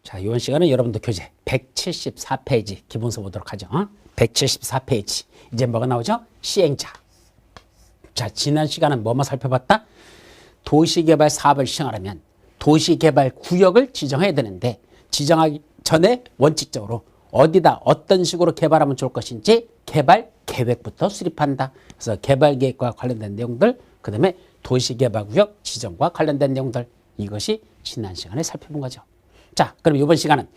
자, 이번 시간은 여러분들 교재 174페이지 기본서 보도록 하죠. 174페이지. 이제 뭐가 나오죠? 시행자. 자, 지난 시간은 뭐만 살펴봤다? 도시개발 사업을 시행하려면 도시개발 구역을 지정해야 되는데 지정하기 전에 원칙적으로 어디다 어떤 식으로 개발하면 좋을 것인지 개발 계획부터 수립한다. 그래서 개발 계획과 관련된 내용들, 그 다음에 도시개발구역 지정과 관련된 내용들, 이것이 지난 시간에 살펴본 거죠. 자, 그럼 이번 시간은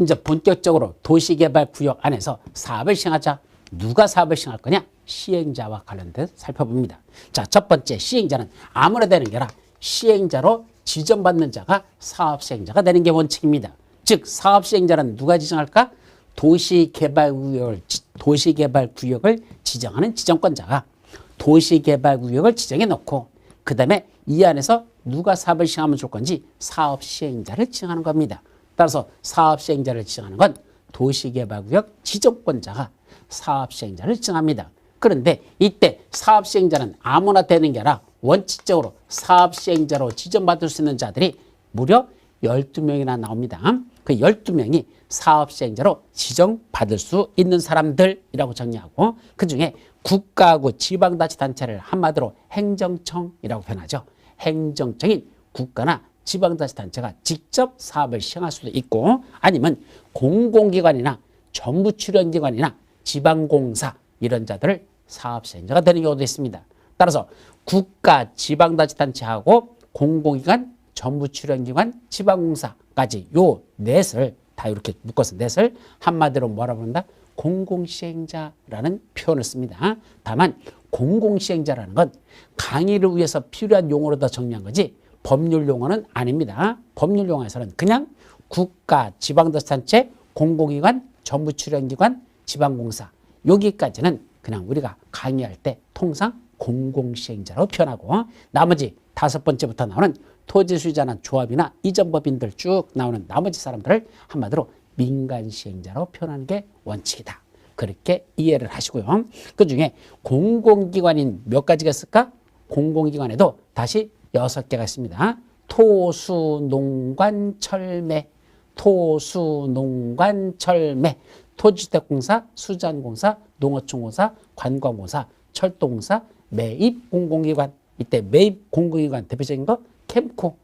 이제 본격적으로 도시개발구역 안에서 사업을 시행하자. 누가 사업을 시행할 거냐? 시행자와 관련돼서 살펴봅니다. 자, 첫 번째 시행자는 아무나 되는 게 아니라 시행자로 지정받는 자가 사업시행자가 되는 게 원칙입니다. 즉 사업시행자는 누가 지정할까? 도시개발구역을 지정하는 지정권자가 도시개발구역을 지정해 놓고 그 다음에 이 안에서 누가 사업을 시행하면 좋을 건지 사업시행자를 지정하는 겁니다. 따라서 사업시행자를 지정하는 건 도시개발구역 지정권자가 사업시행자를 지정합니다. 그런데 이때 사업시행자는 아무나 되는 게 아니라 원칙적으로 사업시행자로 지정받을 수 있는 자들이 무려 12명이나 나옵니다. 그 12명이 사업시행자로 지정받을 수 있는 사람들이라고 정리하고 그중에 국가하고 지방자치단체를 한마디로 행정청이라고 표현하죠. 행정청인 국가나 지방자치단체가 직접 사업을 시행할 수도 있고 아니면 공공기관이나 정부출연기관이나 지방공사 이런 자들을 사업시행자가 되는 경우도 있습니다. 따라서 국가, 지방자치단체하고 공공기관, 정부출연기관, 지방공사까지 요 넷을 다 이렇게 묶어서 넷을 한마디로 뭐라 부른다? 공공시행자라는 표현을 씁니다. 다만 공공시행자라는 건 강의를 위해서 필요한 용어로 더 정리한 거지 법률 용어는 아닙니다. 법률 용어에서는 그냥 국가, 지방자치단체, 공공기관, 정부출연기관, 지방공사 여기까지는 그냥 우리가 강의할 때 통상 공공시행자로 표현하고 나머지 5번째부터 나오는 토지소유자나 조합이나 이전법인들 쭉 나오는 나머지 사람들을 한마디로 민간시행자로 표현하는 게 원칙이다. 그렇게 이해를 하시고요. 그중에 공공기관인 몇 가지가 있을까? 공공기관에도 다시 6개가 있습니다. 토수, 농관, 철매, 토수, 농관, 철매, 토지주택공사, 수자원공사, 농어촌공사, 관광공사, 철도공사, 매입공공기관. 이때 매입공공기관 대표적인 거 캠코.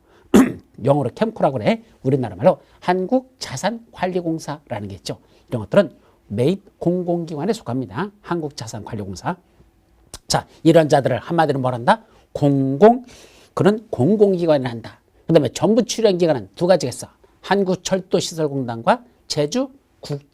영어로 캠코라고 그래. 우리나라 말로 한국자산관리공사라는 게 있죠. 이런 것들은 매입공공기관에 속합니다. 한국자산관리공사. 자, 이런 자들을 한마디로 뭐란다? 그런 공공기관을 한다. 그 다음에 정부출연기관은 두 가지가 있어. 한국철도시설공단과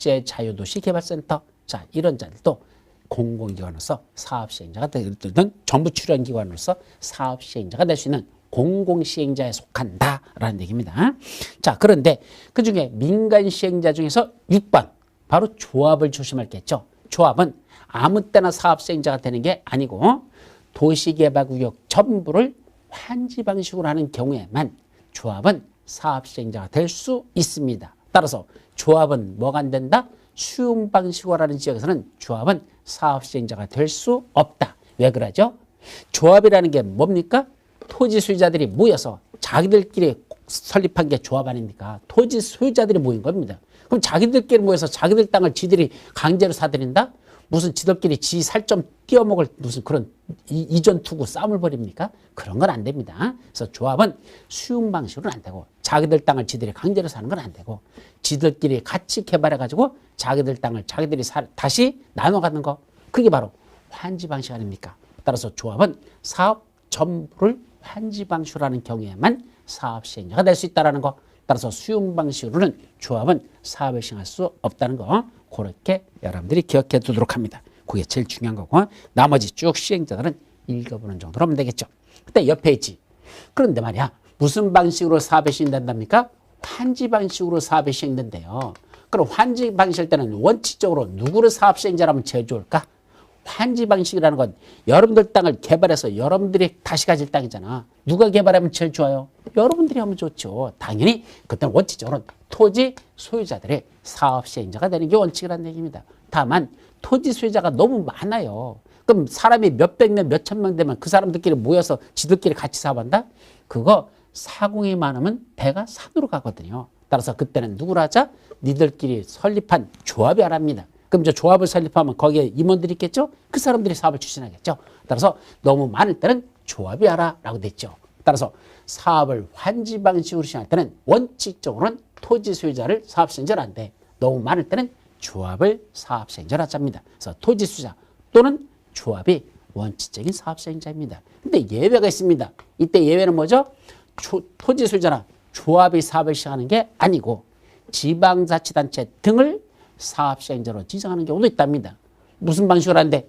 제주국제자유도시개발센터. 자, 이런 자들도 공공기관으로서 사업시행자가 되든 정부출연기관으로서 사업시행자가 될 수 있는 공공시행자에 속한다라는 얘기입니다. 자, 그런데 그중에 민간시행자 중에서 6번 바로 조합을 조심할 게 있죠. 조합은 아무 때나 사업시행자가 되는 게 아니고 도시개발구역 전부를 환지 방식으로 하는 경우에만 조합은 사업시행자가 될 수 있습니다. 따라서 조합은 뭐가 안 된다? 쉬운 방식으로 하는 지역에서는 조합은 사업시행자가 될 수 없다. 왜 그러죠? 조합이라는 게 뭡니까? 토지 소유자들이 모여서 자기들끼리 설립한 게 조합 아닙니까? 토지 소유자들이 모인 겁니다. 그럼 자기들끼리 모여서 자기들 땅을 지들이 강제로 사들인다? 무슨 지들끼리 지 살 좀 띄어먹을 무슨 그런 이전 투구 싸움을 벌입니까? 그런 건 안 됩니다. 그래서 조합은 쉬운 방식으로는 안 되고 자기들 땅을 지들이 강제로 사는 건 안 되고 지들끼리 같이 개발해가지고 자기들 땅을 자기들이 다시 나눠 갖는 거 그게 바로 환지 방식 아닙니까? 따라서 조합은 사업 전부를 환지 방식으로 하는 경우에만 사업 시행자가 될 수 있다는 거. 따라서 쉬운 방식으로는 조합은 사업을 시행할 수 없다는 거. 그렇게 여러분들이 기억해 두도록 합니다. 그게 제일 중요한 거고 나머지 쭉 시행자들은 읽어보는 정도로 하면 되겠죠. 그때 옆에 있지. 그런데 말이야 무슨 방식으로 사업이 시행된답니까? 환지 방식으로 사업이 시행된대요. 그럼 환지 방식일 때는 원칙적으로 누구를 사업 시행자라면 제일 좋을까? 환지 방식이라는 건 여러분들 땅을 개발해서 여러분들이 다시 가질 땅이잖아. 누가 개발하면 제일 좋아요? 여러분들이 하면 좋죠. 당연히 그때는 원칙적으로 토지 소유자들의 사업 시행자가 되는 게 원칙이라는 얘기입니다. 다만 토지 소유자가 너무 많아요. 그럼 사람이 몇백 명, 몇천 명 되면 그 사람들끼리 모여서 지들끼리 같이 사업한다? 그거 사공이 많으면 배가 산으로 가거든요. 따라서 그때는 누구를 하자? 니들끼리 설립한 조합이 하랍니다. 그럼 이제 조합을 설립하면 거기에 임원들이 있겠죠? 그 사람들이 사업을 추진하겠죠. 따라서 너무 많을 때는 조합이 하라라고 됐죠. 따라서 사업을 환지 방식으로 시행할 때는 원칙적으로는 토지 소유자를 사업 시행자로 한대. 너무 많을 때는 조합을 사업 시행자로 하자입니다. 그래서 토지 소유자 또는 조합이 원칙적인 사업 시행자입니다. 근데 예외가 있습니다. 이때 예외는 뭐죠? 토지 소유자나 조합이 사업을 시행하는 게 아니고 지방자치단체 등을 사업 시행자로 지정하는 경우도 있답니다. 무슨 방식으로 하는데?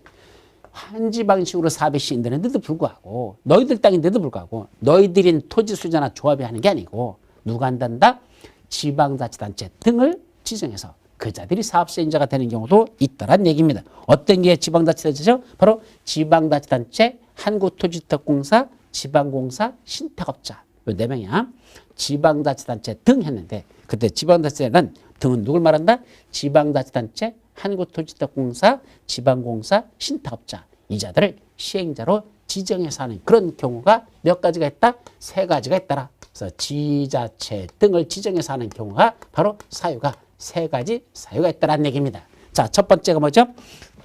환지 방식으로 사업이 시행되는데도 불구하고 너희들 땅인데도 불구하고 너희들인 토지 소유자나 조합이 하는 게 아니고 누가 한단다? 지방자치단체 등을 지정해서 그 자들이 사업 시행자가 되는 경우도 있다란 얘기입니다. 어떤 게 지방자치단체죠? 바로 지방자치단체, 한국토지주택공사, 지방공사, 신택업자 이 4명이야. 지방자치단체 등 했는데 그때 지방자치단체는 등은 누굴 말한다? 지방자치단체, 한국토지주택공사, 지방공사, 신택업자 이 자들을 시행자로 지정해서 하는 그런 경우가 몇 가지가 있다? 3가지가 있더라. 그래서 지자체 등을 지정해서 하는 경우가 바로 사유가 3가지 사유가 있다는 얘기입니다. 자, 첫 번째가 뭐죠?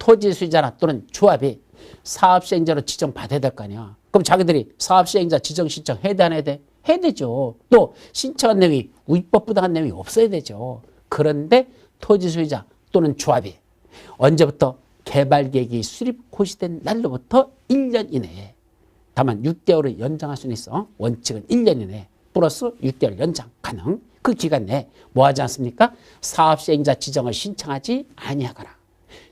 토지 소유자나 또는 조합이 사업 시행자로 지정받아야 될 거 아니야. 그럼 자기들이 사업 시행자 지정 신청 해야 돼, 안 해야 돼? 해야 되죠. 또 신청한 내용이 위법 부당한 내용이 없어야 되죠. 그런데 토지 소유자 또는 조합이 언제부터 개발 계획이 수립 고시된 날로부터 1년 이내에 다만 6개월을 연장할 수는 있어. 원칙은 1년 이내 플러스 6개월 연장 가능. 그 기간 내에 뭐 하지 않습니까? 사업 시행자 지정을 신청하지 아니하거나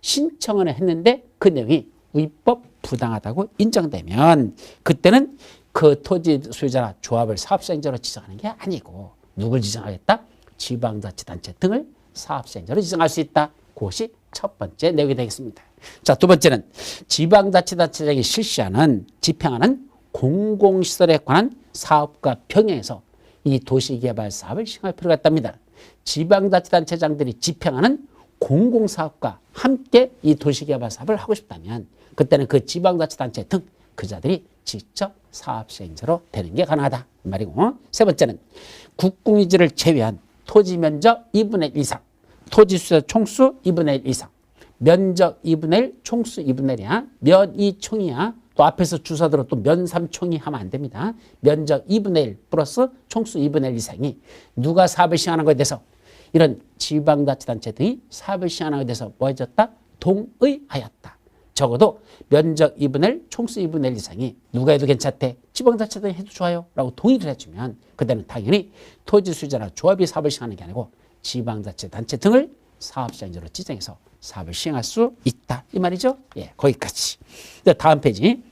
신청을 했는데 그 내용이 위법 부당하다고 인정되면 그때는 그 토지 소유자나 조합을 사업 시행자로 지정하는 게 아니고 누굴 지정하겠다? 지방자치단체 등을 사업 시행자로 지정할 수 있다. 그것이 첫 번째 내용이 되겠습니다. 자, 두 번째는 지방자치단체장이 실시하는 집행하는 공공시설에 관한 사업과 병행해서 이 도시개발 사업을 시행할 필요가 있답니다. 지방자치단체장들이 집행하는 공공사업과 함께 이 도시개발 사업을 하고 싶다면 그때는 그 지방자치단체 등 그 자들이 직접 사업 시행자로 되는 게 가능하다. 이 말이고 세 번째는 국공유지를 제외한 토지 면적 2분의 1 이상, 토지 수요 총수 2분의 1 이상, 면적 2분의 1, 총수 2분의 1이야. 면이 총이야. 또 앞에서 주사 들어 또 면삼총이 하면 안 됩니다. 면적 2분의 1 플러스 총수 2분의 1 이상이 누가 사업을 시행하는 것에 대해서 이런 지방자치단체 등이 사업을 시행하는 것에 대해서 뭐 해줬다? 동의하였다. 적어도 면적 2분의 1, 총수 2분의 1 이상이 누가 해도 괜찮대? 지방자치단체 해도 좋아요 라고 동의를 해주면 그때는 당연히 토지 소유자나 조합이 사업을 시행하는 게 아니고 지방자치단체 등을 사업 시행자로 지정해서 사업을 시행할 수 있다. 이 말이죠. 예, 거기까지. 다음 페이지.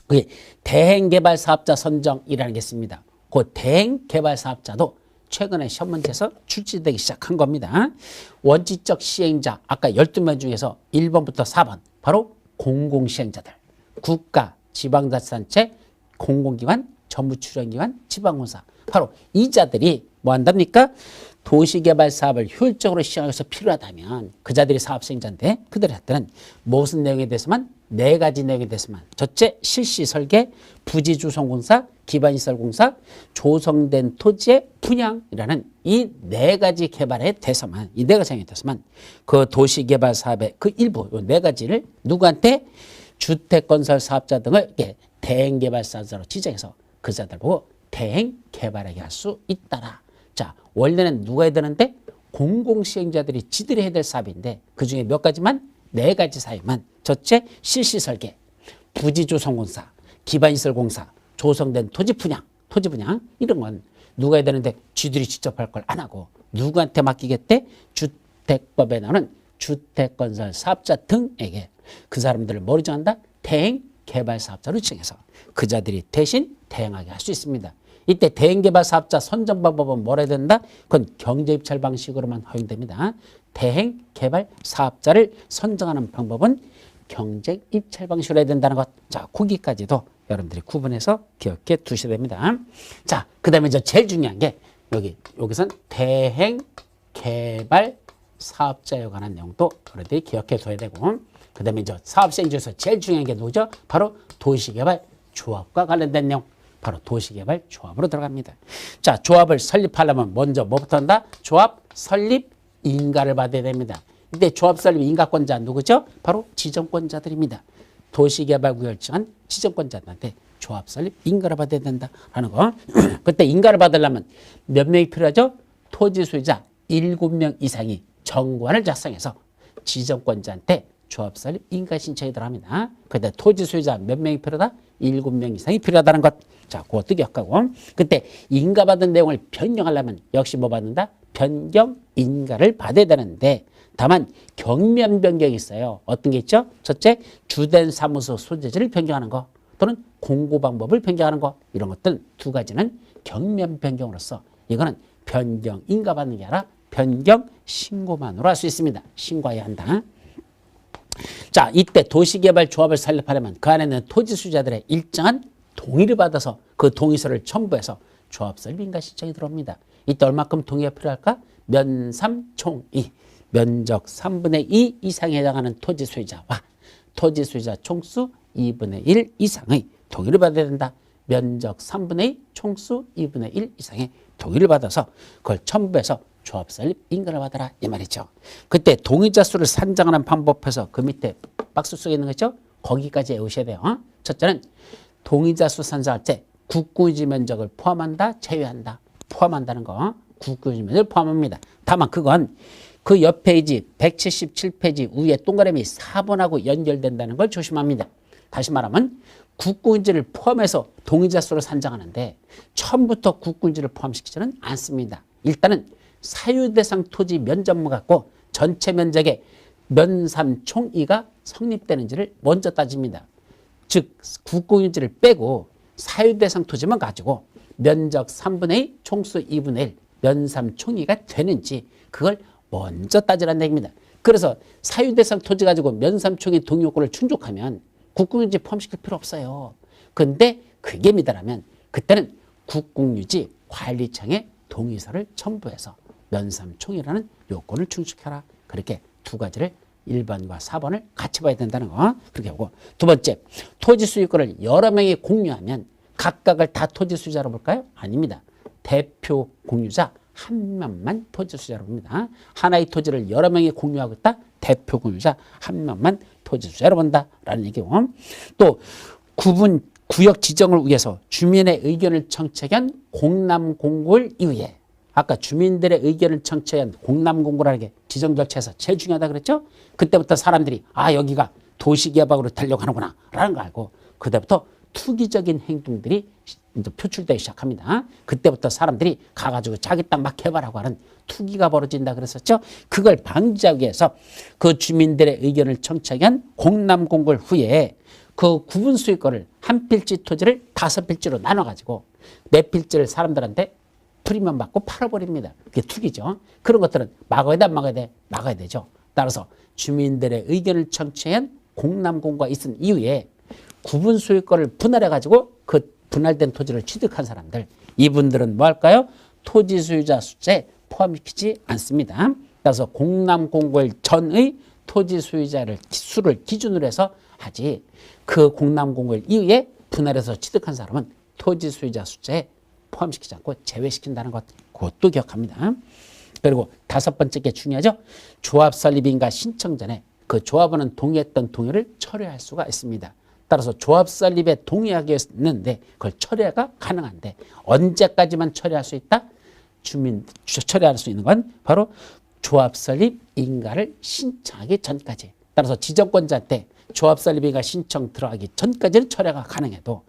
그게 대행개발사업자 선정이라는 게 있습니다. 그 대행개발사업자도 최근에 시험 문제에서 출제되기 시작한 겁니다. 원칙적 시행자, 아까 12명 중에서 1번부터 4번, 바로 공공시행자들. 국가, 지방자치단체, 공공기관, 정부출연기관, 지방공사. 바로 이 자들이 뭐 한답니까? 도시개발 사업을 효율적으로 시행하기 위해서 필요하다면 그 자들이 사업 시행자인데 그들의 때는 무슨 내용에 대해서만 4가지 내용에 대해서만 첫째 실시 설계, 부지 조성공사, 기반시설공사, 조성된 토지의 분양이라는 이 4가지 개발에 대해서만 이 4가지 대해서만 그 도시개발 사업의 그 일부 이 4가지를 누구한테 주택건설 사업자 등을 대행개발 사업자로 지정해서 그 자들 보고 대행개발하게 할 수 있다라. 자, 원래는 누가 해야 되는데 공공시행자들이 지들이 해야 될 사업인데 그중에 몇 가지만 4가지 사유만 첫째 실시설계, 부지조성공사, 기반시설공사, 조성된 토지 분양 이런 건 누가 해야 되는데 지들이 직접 할 걸 안 하고 누구한테 맡기겠대? 주택법에 나오는 주택건설 사업자 등에게 그 사람들을 뭐로 정한다? 대행개발사업자로 지정해서 그 자들이 대신 대행하게 할 수 있습니다. 이때 대행개발사업자 선정 방법은 뭐라 해야 된다? 그건 경제입찰 방식으로만 허용됩니다. 대행개발사업자를 선정하는 방법은 경쟁입찰 방식으로 해야 된다는 것. 자, 거기까지도 여러분들이 구분해서 기억해 두셔야 됩니다. 자, 그 다음에 제일 중요한 게 여기선 대행개발사업자에 관한 내용도 여러분들이 기억해 둬야 되고 그 다음에 사업 시행 중에서 제일 중요한 게 누구죠? 바로 도시개발 조합과 관련된 내용. 바로 도시개발 조합으로 들어갑니다. 자, 조합을 설립하려면 먼저 뭐부터 한다? 조합 설립 인가를 받아야 됩니다. 이때 조합 설립 인가권자 누구죠? 바로 지정권자들입니다. 도시개발구역을 정한 지정권자들한테 조합 설립 인가를 받아야 된다라는 거. 그때 인가를 받으려면 몇 명이 필요하죠? 토지 소유자 7명 이상이 정관을 작성해서 지정권자한테 조합 설립 인가 신청이 들어갑니다. 그때 토지 소유자 몇 명이 필요하다? 7명 이상이 필요하다는 것. 자, 그것도 기억하고. 그때 인가받은 내용을 변경하려면 역시 뭐 받는다? 변경 인가를 받아야 되는데 다만 경면 변경이 있어요. 어떤 게 있죠? 첫째, 주된 사무소 소재지를 변경하는 거 또는 공고 방법을 변경하는 거 이런 것들 두 가지는 경면 변경으로서 이거는 변경 인가 받는 게 아니라 변경 신고만으로 할 수 있습니다. 신고해야 한다. 자, 이때 도시개발조합을 설립하려면 그 안에는 토지 소유자들의 일정한 동의를 받아서 그 동의서를 첨부해서 조합 설립 인가 신청이 들어옵니다. 이때 얼마큼 동의가 필요할까? 면삼총이 면적 3분의 2 이상에 해당하는 토지 소유자와 토지 소유자 총수 2분의 1 이상의 동의를 받아야 된다. 면적 3분의 2, 총수 2분의 1 이상의 동의를 받아서 그걸 첨부해서 조합 설립 인가를 받아라 이 말이죠. 그때 동의자 수를 산정하는 방법에서 그 밑에 박스 속에 있는 거죠. 거기까지 외우셔야 돼요. 첫째는 동의자 수 산정할 때 국구유지 면적을 포함한다, 제외한다. 포함한다는 거 국구유지 면적을 포함합니다. 다만 그건 그 옆 페이지 177페이지 위에 동그라미 4번하고 연결된다는 걸 조심합니다. 다시 말하면 국구유지를 포함해서 동의자 수를 산정하는데 처음부터 국구유지를 포함시키지는 않습니다. 일단은 사유대상 토지 면적무 갖고 전체 면적의 면삼총이가 성립되는지를 먼저 따집니다. 즉 국공유지를 빼고 사유대상 토지만 가지고 면적 3분의 2, 총수 2분의 1, 면삼총이가 되는지 그걸 먼저 따지라는 얘기입니다. 그래서 사유대상 토지 가지고 면삼총이 동의요건을 충족하면 국공유지 포함시킬 필요 없어요. 근데 그게 미달하면 그때는 국공유지 관리청에 동의서를 첨부해서 면삼총이라는 요건을 충족해라. 그렇게 두 가지를 1번과 4번을 같이 봐야 된다는 거. 그렇게 하고 두 번째, 토지 소유권을 여러 명이 공유하면 각각을 다 토지 소유자로 볼까요? 아닙니다. 대표 공유자 한 명만 토지 소유자로 봅니다. 하나의 토지를 여러 명이 공유하고 있다. 대표 공유자 한 명만 토지 소유자로 본다라는 얘기고 또 구분 구역 지정을 위해서 주민의 의견을 청취한 공람공고를 이후에 아까 주민들의 의견을 청취한 공람공고라는 게 지정 절차에서 제일 중요하다 그랬죠? 그때부터 사람들이 아 여기가 도시개발으로 되려고 하는구나 라는 걸 알고 그때부터 투기적인 행동들이 이제 표출되기 시작합니다. 그때부터 사람들이 가가지고 자기 땅 막 개발하고 하는 투기가 벌어진다 그랬었죠? 그걸 방지하기 위해서 그 주민들의 의견을 청취한 공람공고를 후에 그 구분 소유권을 한 필지 토지를 5필지로 나눠가지고 네 필지를 사람들한테 프리미엄 받고 팔아버립니다. 그게 투기죠. 그런 것들은 막아야 돼, 안 막아야 돼? 막아야 되죠. 따라서 주민들의 의견을 청취한 공람공고가 있은 이후에 구분 소유권을 분할해가지고 그 분할된 토지를 취득한 사람들, 이분들은 뭐 할까요? 토지 소유자 숫자에 포함시키지 않습니다. 따라서 공람공고일 전의 토지 소유자를 수를 기준으로 해서 하지 그 공람공고일 이후에 분할해서 취득한 사람은 토지 소유자 숫자에 포함시키지 않고 제외시킨다는 것, 그것도 기억합니다. 그리고 5번째 게 중요하죠. 조합 설립인가 신청 전에 그 조합원은 동의했던 동의를 철회할 수가 있습니다. 따라서 조합 설립에 동의하게 했는데 그걸 철회가 가능한데 언제까지만 철회할 수 있다? 철회할 수 있는 건 바로 조합 설립 인가를 신청하기 전까지. 따라서 지정권자한테 조합 설립 인가 신청 들어가기 전까지는 철회가 가능해도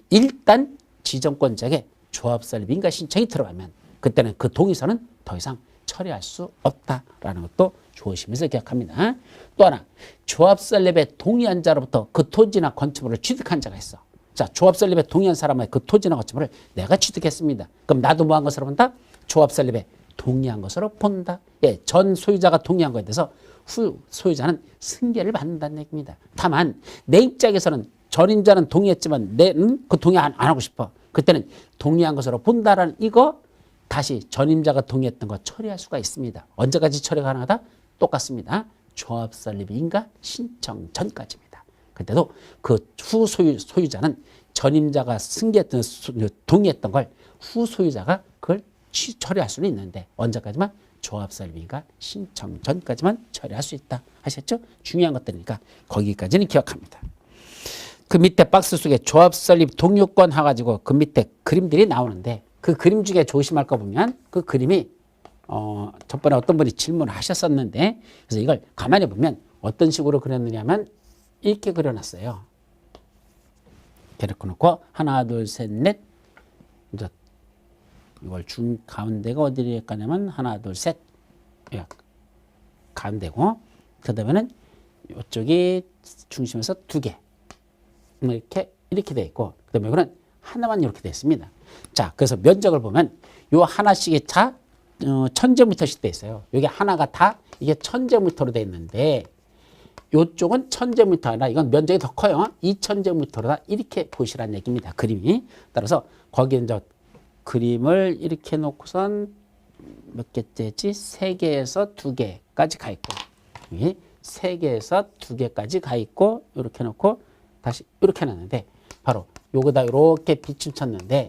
일단 지정권자에게 조합 설립 인가 신청이 들어가면 그때는 그 동의서는 더 이상 처리할 수 없다라는 것도 조심해서 기억합니다. 또 하나, 조합 설립에 동의한 자로부터 그 토지나 건축물을 취득한 자가 있어. 자, 조합 설립에 동의한 사람의 그 토지나 건축물을 내가 취득했습니다. 그럼 나도 뭐 한 것으로 본다? 조합 설립에 동의한 것으로 본다. 예, 전 소유자가 동의한 것에 대해서 후 소유자는 승계를 받는다는 얘기입니다. 다만 내 입장에서는 전임자는 동의했지만 내는 그 동의 안 하고 싶어. 그때는 동의한 것으로 본다라는 이거 다시 전임자가 동의했던 거 처리할 수가 있습니다. 언제까지 처리 가능하다? 똑같습니다. 조합 설립 인가 신청 전까지입니다. 그때도 그 후 소유자는 전임자가 승계했던 동의했던 걸 후소유자가 그걸 처리할 수는 있는데 언제까지만 조합설립인가 신청 전까지만 처리할 수 있다. 아셨죠? 중요한 것들이니까 거기까지는 기억합니다. 그 밑에 박스 속에 조합설립 동의요건 해가지고 그 밑에 그림들이 나오는데 그 그림 중에 조심할 거 보면 그 그림이 저번에 어떤 분이 질문을 하셨었는데 그래서 이걸 가만히 보면 어떤 식으로 그렸느냐면 이렇게 그려놨어요. 이렇게 놓고 하나 둘 셋 넷 이제 이걸 중 가운데가 어디를 가냐면 하나 둘 셋 가운데고 그다음에는 이쪽이 중심에서 두 개 이렇게 돼 있고 그다음에 이거는 하나만 이렇게 돼 있습니다. 자 그래서 면적을 보면 요 하나씩이 다 1000제곱미터씩 돼 있어요. 여기 하나가 다 이게 1000제곱미터로 돼 있는데 요쪽은 1000제곱미터 아니라 이건 면적이 더 커요. 2000제곱미터로다 이렇게 보시라는 얘기입니다. 그림이. 따라서 거기에 이제 그림을 이렇게 놓고선 몇 개째지? 3개에서 2개까지 가 있고 여기 3개에서 2개까지 가 있고 이렇게 놓고 다시 이렇게 놨는데 바로 요거다 이렇게 비춤 쳤는데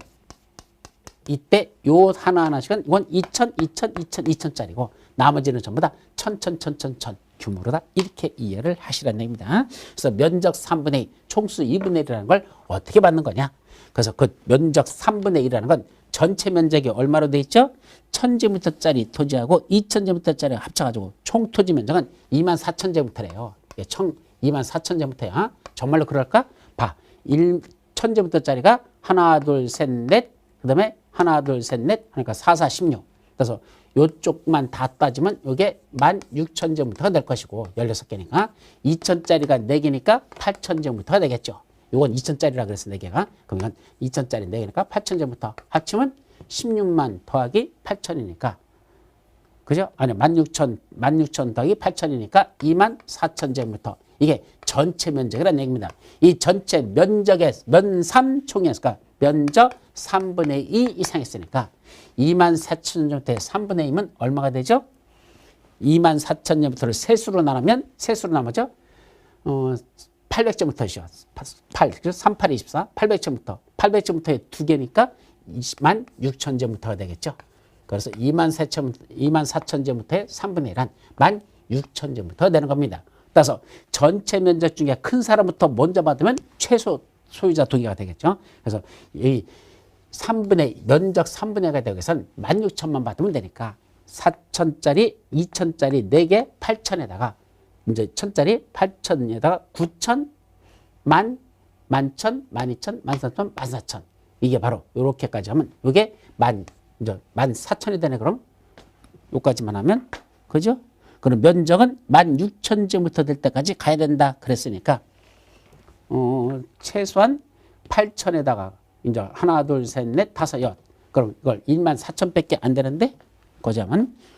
이때 요 하나하나씩은 이건 2000, 2000, 2000, 2000짜리고 나머지는 전부 다 1000, 1000, 1000, 1000, 1000 규모로다 이렇게 이해를 하시라는 얘기입니다. 그래서 면적 3분의 2, 총수 2분의 1이라는 걸 어떻게 받는 거냐? 그래서 그 면적 3분의 1이라는 건 전체 면적이 얼마로 돼 있죠? 1000제곱미터짜리 토지하고 2000제곱미터짜리 합쳐가지고 총 토지 면적은 24,000제곱미터래요. 총 24,000제곱미터야. 정말로 그럴까? 봐. 1000제곱미터짜리가 하나, 둘, 셋, 넷. 그 다음에 하나, 둘, 셋, 넷. 그러니까 4, 4, 16. 그래서 요쪽만 다 따지면 이게 16,000제곱미터가 될 것이고 16개니까 2,000짜리가 4개니까 8,000제곱미터가 되겠죠. 요건 2,000짜리라 그래서 4개가. 그러면 2,000짜리 4개니까 8,000제곱미터. 합치면 16만 더하기 8,000이니까 그죠? 아니 16,000 더하기 8,000이니까 24,000제곱미터. 이게 전체 면적이라는 얘기입니다. 이 전체 면적의 면삼총이었을까? 면적 3분의 2 이상 했으니까 24,000제곱미터의 3분의 2면 얼마가 되죠? 24,000제곱미터를 세수로 나누면 세수로 나누죠? 800제곱미터죠. 8, 38, 24, 800제곱미터. 800제곱미터에 2개니까 26,000제곱미터가 되겠죠. 그래서 24,000제곱미터의 3분의 1한 16,000제곱미터가 되는 겁니다. 따라서 전체 면적 중에 큰 사람부터 먼저 받으면 최소 소유자 동의가 되겠죠. 그래서 이 면적 3분의 1가 되기 위해서는 16,000만 받으면 되니까 4,000짜리, 2,000짜리 4개 8,000에다가 이제 1,000짜리 8,000에다가 9,000, 10,000, 11,000, 12,000, 13,000, 14,000 이게 바로 이렇게까지 하면 이게 이제 14,000이 되네. 그럼 요까지만 하면 그죠? 그럼 면적은 16,000제곱미터 될 때까지 가야 된다 그랬으니까 최소한 8,000에다가 이제 하나, 둘, 셋, 넷, 다섯, 여. 그럼 이걸 14,000밖에 안 되는데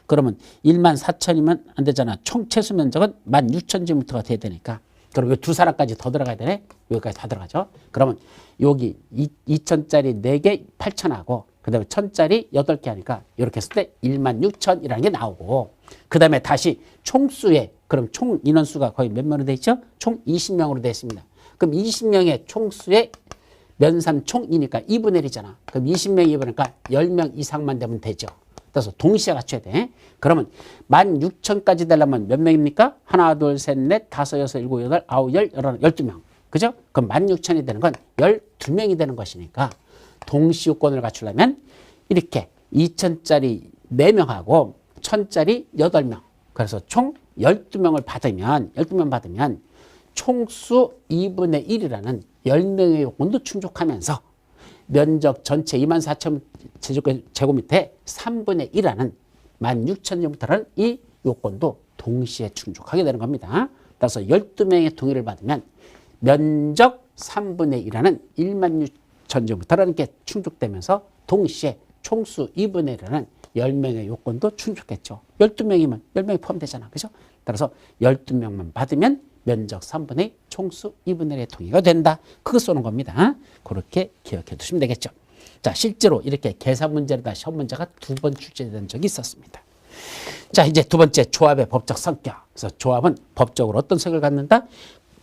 그러면 14,000이면 안 되잖아. 총 최소 면적은 16,000제곱미터가 돼야 되니까. 그럼 이 두 사람까지 더 들어가야 되네. 여기까지 다 들어가죠. 그러면 여기 2,000짜리 4개 8,000하고 그다음에 1,000짜리 8개 하니까 이렇게 했을 때 16,000이라는 게 나오고 그다음에 다시 총수에 그럼 총 인원수가 거의 몇 명으로 돼 있죠? 총 20명으로 돼 있습니다. 그럼 20명의 총수의 면삼 총이니까 2분의 1이잖아. 그럼 20명이 보니까 10명 이상만 되면 되죠. 그래서 동시에 갖춰야 돼. 그러면 16,000까지 되려면 몇 명입니까? 하나, 둘, 셋, 넷, 다섯, 여섯, 일곱, 여덟, 아홉, 열, 12명. 그죠? 그럼 16,000이 되는 건 12명이 되는 것이니까 동시 요건을 갖추려면 이렇게 2,000짜리 4명하고 1,000짜리 8명. 그래서 총 12명을 받으면 12명 받으면 총수 2분의 1이라는 10명의 요건도 충족하면서 면적 전체 24,000제곱미터의 3분의 1하는 16,000제곱미터라는 이 요건도 동시에 충족하게 되는 겁니다. 따라서 12명의 동의를 받으면 면적 3분의 1하는 16,000제곱미터라는 게 충족되면서 동시에 총수 2분의 1하는 10명의 요건도 충족했죠. 12명이면 10명이 포함되잖아. 그죠? 따라서 12명만 받으면 면적 3분의 2, 총수 2분의 1의 동의가 된다. 그거 쏘는 겁니다. 그렇게 기억해 두시면 되겠죠. 자, 실제로 이렇게 계산 문제로다 시험 문제가 2번 출제된 적이 있었습니다. 자, 이제 두 번째 조합의 법적 성격. 그래서 조합은 법적으로 어떤 성격을 갖는다?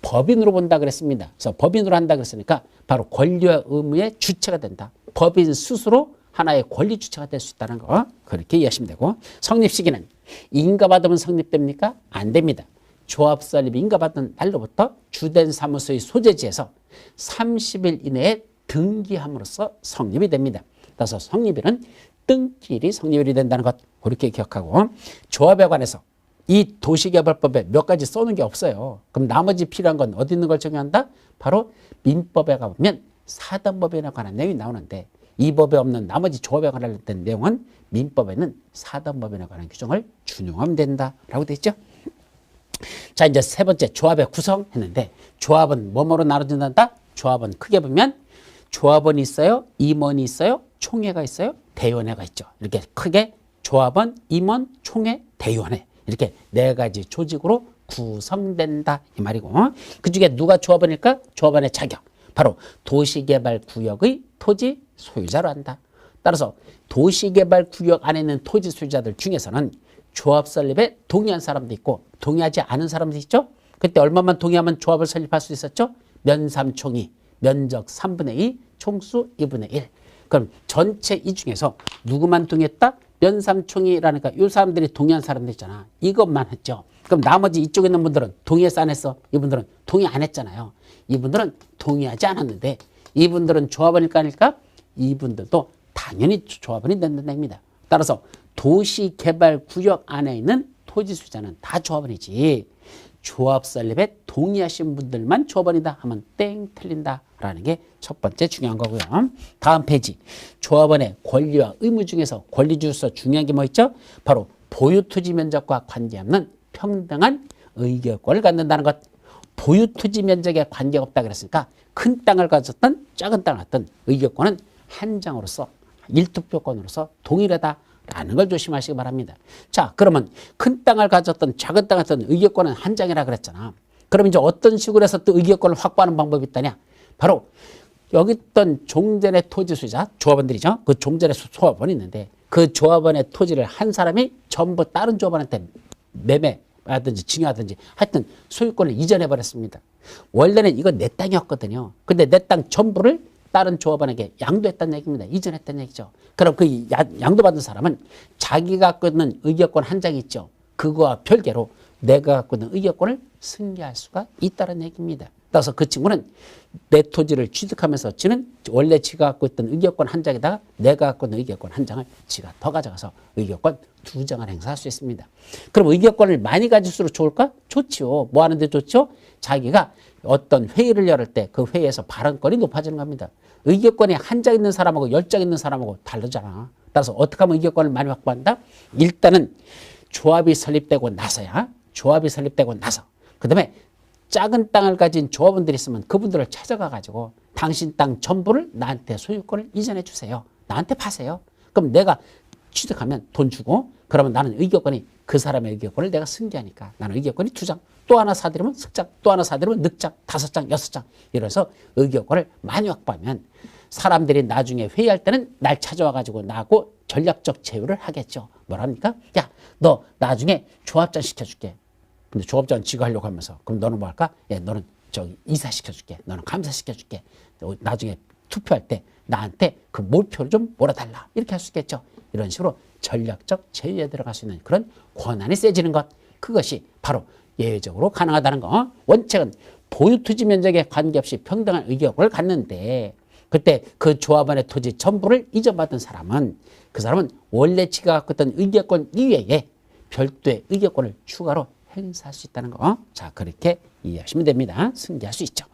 법인으로 본다 그랬습니다. 그래서 법인으로 한다 그랬으니까 바로 권리와 의무의 주체가 된다. 법인 스스로 하나의 권리 주체가 될 수 있다는 거 그렇게 이해하시면 되고, 성립 시기는 인가받으면 성립됩니까? 안 됩니다. 조합 설립 인가받은 날로부터 주된 사무소의 소재지에서 30일 이내에 등기함으로써 성립이 됩니다. 따라서 성립일은 등기일이 성립일이 된다는 것 그렇게 기억하고, 조합에 관해서 이 도시개발법에 몇 가지 써놓은 게 없어요. 그럼 나머지 필요한 건 어디 있는 걸 정의한다? 바로 민법에 가보면 사단법에 관한 내용이 나오는데, 이 법에 없는 나머지 조합에 관련된 내용은 민법에는 사단법에 관한 규정을 준용하면 된다라고 돼 있죠. 자, 이제 세 번째 조합의 구성 했는데, 조합은 뭐뭐로 나눠진다? 조합은 크게 보면 조합원이 있어요, 임원이 있어요, 총회가 있어요, 대의원회가 있죠. 이렇게 크게 조합원, 임원, 총회, 대의원회 이렇게 네 가지 조직으로 구성된다 이 말이고, 그 중에 누가 조합원일까? 조합원의 자격, 바로 도시개발구역의 토지 소유자로 한다. 따라서 도시개발구역 안에 있는 토지 소유자들 중에서는 조합 설립에 동의한 사람도 있고 동의하지 않은 사람도 있죠. 그때 얼마만 동의하면 조합을 설립할 수 있었죠? 면삼총이, 면적 3분의 2, 총수 2분의 1. 그럼 전체 이 중에서 누구만 동의했다? 면삼총이라니까 이 사람들이 동의한 사람들 있잖아. 이것만 했죠. 그럼 나머지 이쪽에 있는 분들은 동의했어 안 했어? 이분들은 동의 안 했잖아요. 이분들은 동의하지 않았는데 이분들은 조합원일까 아닐까? 이분들도 당연히 조합원이 된다는 얘기입니다. 따라서 도시개발구역 안에 있는 토지 소유자는 다 조합원이지, 조합 설립에 동의하신 분들만 조합원이다 하면 땡 틀린다라는 게 첫 번째 중요한 거고요. 다음 페이지, 조합원의 권리와 의무 중에서 권리 중에서 중요한 게 뭐 있죠? 바로 보유 토지 면적과 관계없는 평등한 의결권을 갖는다는 것. 보유 토지 면적에 관계가 없다 그랬으니까 큰 땅을 가졌든 작은 땅을 갖든 의결권은 한 장으로서 일투표권으로서 동일하다라는 걸 조심하시기 바랍니다. 자, 그러면 큰 땅을 가졌든 작은 땅을 가졌든 의결권은 한 장이라 그랬잖아. 그럼 이제 어떤 식으로 해서 또 의결권을 확보하는 방법이 있다냐? 바로 여기 있던 종전의 토지 소유자, 조합원들이죠. 그 종전의 조합원이 있는데 그 조합원의 토지를 한 사람이 전부 다른 조합원한테 매매하든지 증여하든지 하여튼 소유권을 이전해 버렸습니다. 원래는 이건 내 땅이었거든요. 근데 내 땅 전부를 다른 조합원에게 양도했다는 얘기입니다. 이전했다는 얘기죠. 그럼 그 양도받은 사람은 자기가 갖고 있는 의결권 한 장이 있죠. 그거와 별개로 내가 갖고 있는 의결권을 승계할 수가 있다는 얘기입니다. 따라서 그 친구는 내 토지를 취득하면서 지는 원래 지가 갖고 있던 의결권 한 장에다가 내가 갖고 있는 의결권 한 장을 지가 더 가져가서 의결권 두 장을 행사할 수 있습니다. 그럼 의결권을 많이 가질수록 좋을까? 좋지요. 뭐 하는데 좋죠? 자기가 어떤 회의를 열을 때 그 회의에서 발언권이 높아지는 겁니다. 의결권이 한 장 있는 사람하고 10장 있는 사람하고 다르잖아. 따라서 어떻게 하면 의결권을 많이 확보한다? 일단은 조합이 설립되고 나서야, 조합이 설립되고 나서 그 다음에 작은 땅을 가진 조합원들이 있으면 그분들을 찾아가 가지고 당신 땅 전부를 나한테 소유권을 이전해 주세요. 나한테 파세요. 그럼 내가 취득하면 돈 주고, 그러면 나는 의결권이 그 사람의 의결권을 내가 승계하니까 나는 의결권이 2장, 또 하나 사들이면 석장, 또 하나 사들이면 늑장, 5장, 6장 이래서 의결권을 많이 확보하면 사람들이 나중에 회의할 때는 날 찾아와 가지고 나하고 전략적 제휴를 하겠죠. 뭐랍니까? 야, 너 나중에 조합장 시켜줄게. 근데 조합장 지가 하려고 하면서 그럼 너는 뭐 할까? 예, 너는 저기 이사 시켜줄게. 너는 감사 시켜줄게. 나중에 투표할 때 나한테 그 몰표를 좀 몰아달라. 이렇게 할 수 있겠죠. 이런 식으로 전략적 제휴에 들어갈 수 있는 그런 권한이 세지는 것. 그것이 바로 예외적으로 가능하다는 거. 원칙은 보유 토지 면적에 관계없이 평등한 의결권을 갖는데, 그때 그 조합원의 토지 전부를 이전받은 사람은 그 사람은 원래 지가 갖고 있던 의결권 이외에 별도의 의결권을 추가로 행사할 수 있다는 거. 자, 그렇게 이해하시면 됩니다. 승계할 수 있죠.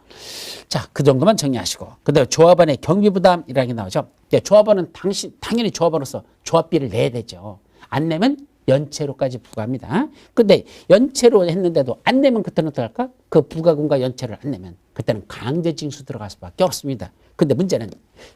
자, 그 정도만 정리하시고, 그다음에 조합원의 경비부담이라는 게 나오죠. 조합원은 당연히 조합원으로서 조합비를 내야 되죠. 안 내면 연체료까지 부과합니다. 근데 연체료 했는데도 안 내면 그때는 어떡할까? 그 부가금과 연체료를 안 내면 그때는 강제징수 들어갈 수밖에 없습니다. 근데 문제는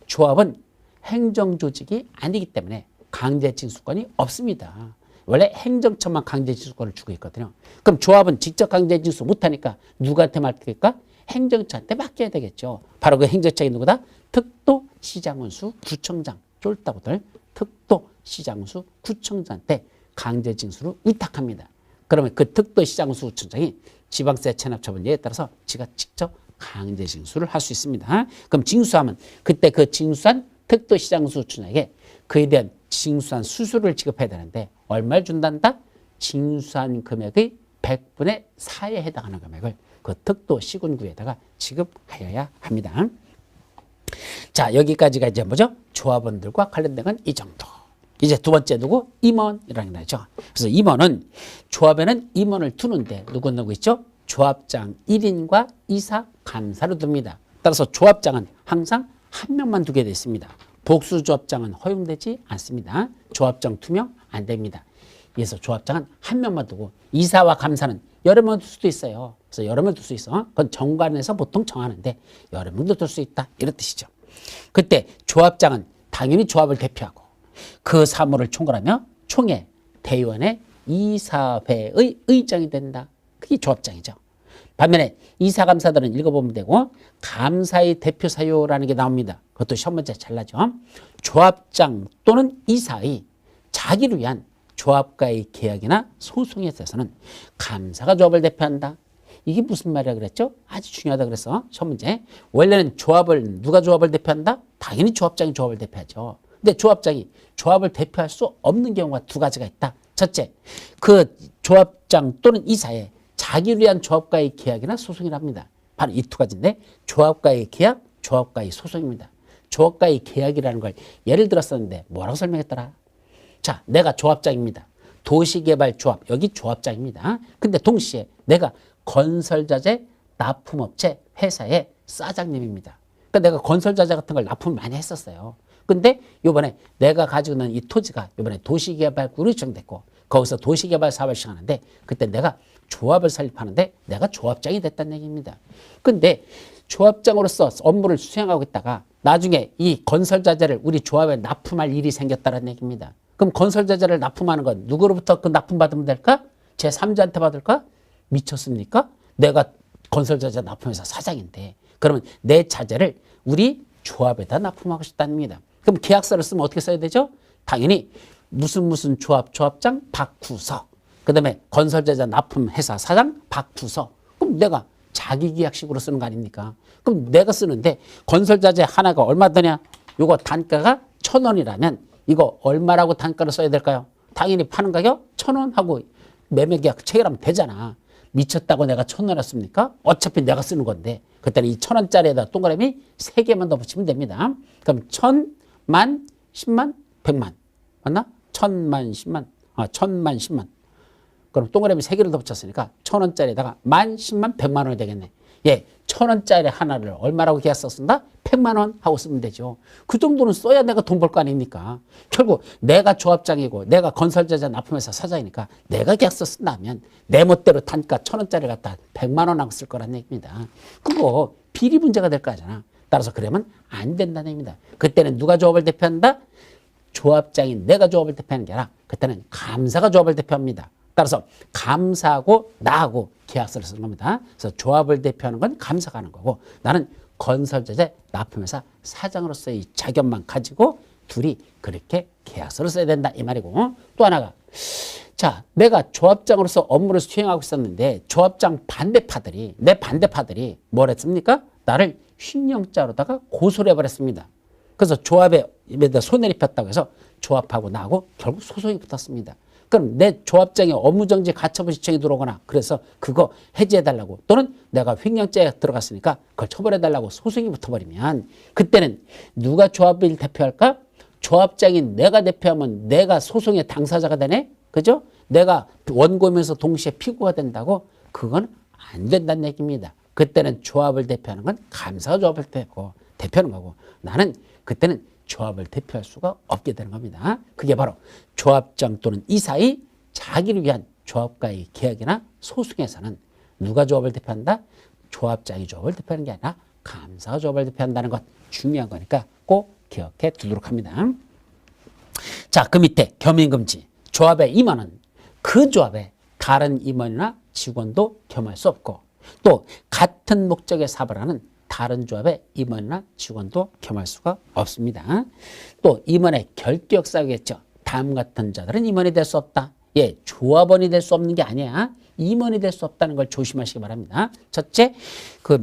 조합은 행정조직이 아니기 때문에 강제징수권이 없습니다. 원래 행정처만 강제징수권을 주고 있거든요. 그럼 조합은 직접 강제징수 못하니까 누구한테 맡길까? 행정처한테 맡겨야 되겠죠. 바로 그 행정처가 누구다? 특도시장원수 구청장, 쫄따구들 특도시장원수 구청장한테 강제징수를 위탁합니다. 그러면 그 특도시장수 구청장이 지방세 체납처분 예에 따라서 지가 직접 강제 징수를 할 수 있습니다. 그럼 징수하면 그때 그 징수한 특도시장수 구청장에게 그에 대한 징수한 수수료를 지급해야 되는데 얼마를 준단다? 징수한 금액의 100분의 4에 해당하는 금액을 그 특도시군구에다가 지급하여야 합니다. 자, 여기까지가 이제 뭐죠? 조합원들과 관련된 건 이 정도. 이제 두 번째 누구? 임원이라는 거죠. 그래서 임원은 조합에는 임원을 두는데 누구 있죠? 조합장 1인과 이사 감사로 둡니다. 따라서 조합장은 항상 한 명만 두게 되어 있습니다. 복수 조합장은 허용되지 않습니다. 조합장 2명 안 됩니다. 그래서 조합장은 한 명만 두고 이사와 감사는 여러 명 둘 수도 있어요. 그래서 여러 명 둘 수 있어. 그건 정관에서 보통 정하는데 여러 명도 둘 수 있다. 이런 뜻이죠. 그때 조합장은 당연히 조합을 대표하고 그 사무를 총괄하며 총회, 대의원의 이사회의 의장이 된다. 그게 조합장이죠. 반면에 이사감사들은 읽어보면 되고 감사의 대표 사유라는 게 나옵니다. 그것도 시험 문제 잘 나죠. 조합장 또는 이사의 자기를 위한 조합과의 계약이나 소송에 있어서는 감사가 조합을 대표한다. 이게 무슨 말이야 그랬죠? 아주 중요하다 그래서 시험 문제. 원래는 누가 조합을 대표한다? 당연히 조합장이 조합을 대표하죠. 근데 조합장이 조합을 대표할 수 없는 경우가 두 가지가 있다. 첫째, 그 조합장 또는 이사에 자기를 위한 조합과의 계약이나 소송이랍니다. 바로 이 두 가지인데 조합과의 계약, 조합과의 소송입니다. 조합과의 계약이라는 걸 예를 들었었는데 뭐라고 설명했더라? 자, 내가 조합장입니다. 도시개발조합, 여기 조합장입니다. 근데 동시에 내가 건설자재 납품업체 회사의 사장님입니다. 그러니까 내가 건설자재 같은 걸 납품을 많이 했었어요. 근데 요번에 내가 가지고 있는 이 토지가 요번에 도시개발구로 지정됐고 거기서 도시개발 사업을 시작하는데 그때 내가 조합을 설립하는데 내가 조합장이 됐다는 얘기입니다. 근데 조합장으로서 업무를 수행하고 있다가 나중에 이 건설자재를 우리 조합에 납품할 일이 생겼다는 얘기입니다. 그럼 건설자재를 납품하는 건 누구로부터 그 납품받으면 될까? 제3자한테 받을까? 미쳤습니까? 내가 건설자재 납품회사 사장인데 그러면 내 자재를 우리 조합에다 납품하고 싶다는 겁니다. 그럼 계약서를 쓰면 어떻게 써야 되죠? 당연히 무슨 조합장 박구석, 그 다음에 건설자재 납품회사 사장 박구석. 그럼 내가 자기계약식으로 쓰는 거 아닙니까? 그럼 내가 쓰는데 건설자재 하나가 얼마 드냐? 요거 단가가 1,000원이라면 이거 얼마라고 단가를 써야 될까요? 당연히 파는 가격 1,000원 하고 매매계약 체결하면 되잖아. 미쳤다고 내가 1,000원 했습니까? 어차피 내가 쓰는 건데 그때는 이 1,000원짜리에다 동그라미 3개만 더 붙이면 됩니다. 그럼 1,000, 만, 10만, 100만 맞나? 1,000만, 10만, 1,000만, 10만. 그럼 동그라미 3개를 더 붙였으니까 1,000원짜리에다가 만, 10만, 100만 원이 되겠네. 예, 1,000원짜리 하나를 얼마라고 계약서 쓴다? 100만 원 하고 쓰면 되죠. 그 정도는 써야 내가 돈 벌 거 아닙니까? 결국 내가 조합장이고 내가 건설자재 납품회사 사장이니까 내가 계약서 쓴다면 내 멋대로 단가 1,000원짜리 갖다 100만 원 하고 쓸 거란 얘기입니다. 그거 비리 문제가 될 거잖아. 따라서 그러면 안 된다는 얘기입니다. 그때는 누가 조합을 대표한다? 조합장인 내가 조합을 대표하는 게 아니라 그때는 감사가 조합을 대표합니다. 따라서 감사하고 나하고 계약서를 쓰는 겁니다. 그래서 조합을 대표하는 건 감사가 하는 거고 나는 건설자재 납품회사 사장으로서의 자격만 가지고 둘이 그렇게 계약서를 써야 된다 이 말이고 또 하나가 자 내가 조합장으로서 업무를 수행하고 있었는데 조합장 내 반대파들이 뭘 했습니까? 나를 횡령자로다가 고소를 해버렸습니다. 그래서 조합에 손해를 입혔다고 해서 조합하고 나하고 결국 소송이 붙었습니다. 그럼 내 조합장의 업무정지 가처분 신청이 들어오거나 그래서 그거 해지해달라고 또는 내가 횡령죄에 들어갔으니까 그걸 처벌해달라고 소송이 붙어버리면 그때는 누가 조합을 대표할까? 조합장인 내가 대표하면 내가 소송의 당사자가 되네? 그죠? 내가 원고면서 동시에 피고가 된다고? 그건 안 된다는 얘기입니다. 그때는 조합을 대표하는 건 감사가 조합을 대표하는 거고 나는 그때는 조합을 대표할 수가 없게 되는 겁니다. 그게 바로 조합장 또는 이사의 자기를 위한 조합과의 계약이나 소송에서는 누가 조합을 대표한다? 조합장이 조합을 대표하는 게 아니라 감사가 조합을 대표한다는 것 중요한 거니까 꼭 기억해 두도록 합니다. 자, 그 밑에 겸임금지. 조합의 임원은 그 조합에 다른 임원이나 직원도 겸할 수 없고 또 같은 목적의 사업을 하는 다른 조합의 임원이나 직원도 겸할 수가 없습니다. 또 임원의 결격사유겠죠. 다음 같은 자들은 임원이 될 수 없다. 예, 조합원이 될 수 없는 게 아니야. 임원이 될 수 없다는 걸 조심하시기 바랍니다. 첫째, 그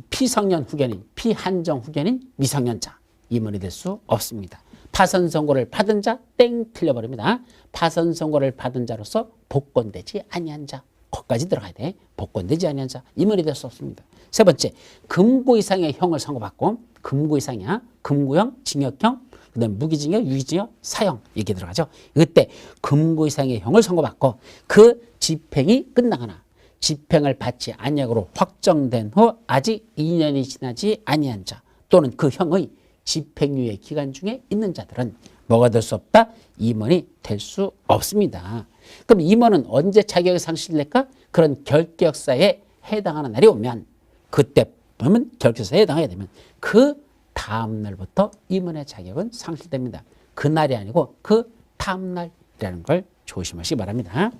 피성년 후견인, 피한정 후견인 미성년자 임원이 될 수 없습니다. 파선 선고를 받은 자 땡 틀려버립니다. 파선 선고를 받은 자로서 복권되지 아니한 자 거기까지 들어가야 돼. 복권되지 아니한 자 임원이 될 수 없습니다. 세 번째, 금고 이상의 형을 선고받고 금고 이상이야. 금고형, 징역형, 그다음 무기징역, 유기징역, 사형 이렇게 들어가죠. 이때 금고 이상의 형을 선고받고 그 집행이 끝나거나 집행을 받지 아니하고로 확정된 후 아직 2년이 지나지 아니한 자 또는 그 형의 집행유예 기간 중에 있는 자들은 뭐가 될 수 없다? 임원이 될 수 없습니다. 그럼 임원은 언제 자격이 상실될까? 그런 결격사에 해당하는 날이 오면 그때 보면 결격사에 해당하게 되면 그 다음 날부터 임원의 자격은 상실됩니다. 그날이 아니고 그 다음 날이라는 걸 조심하시기 바랍니다.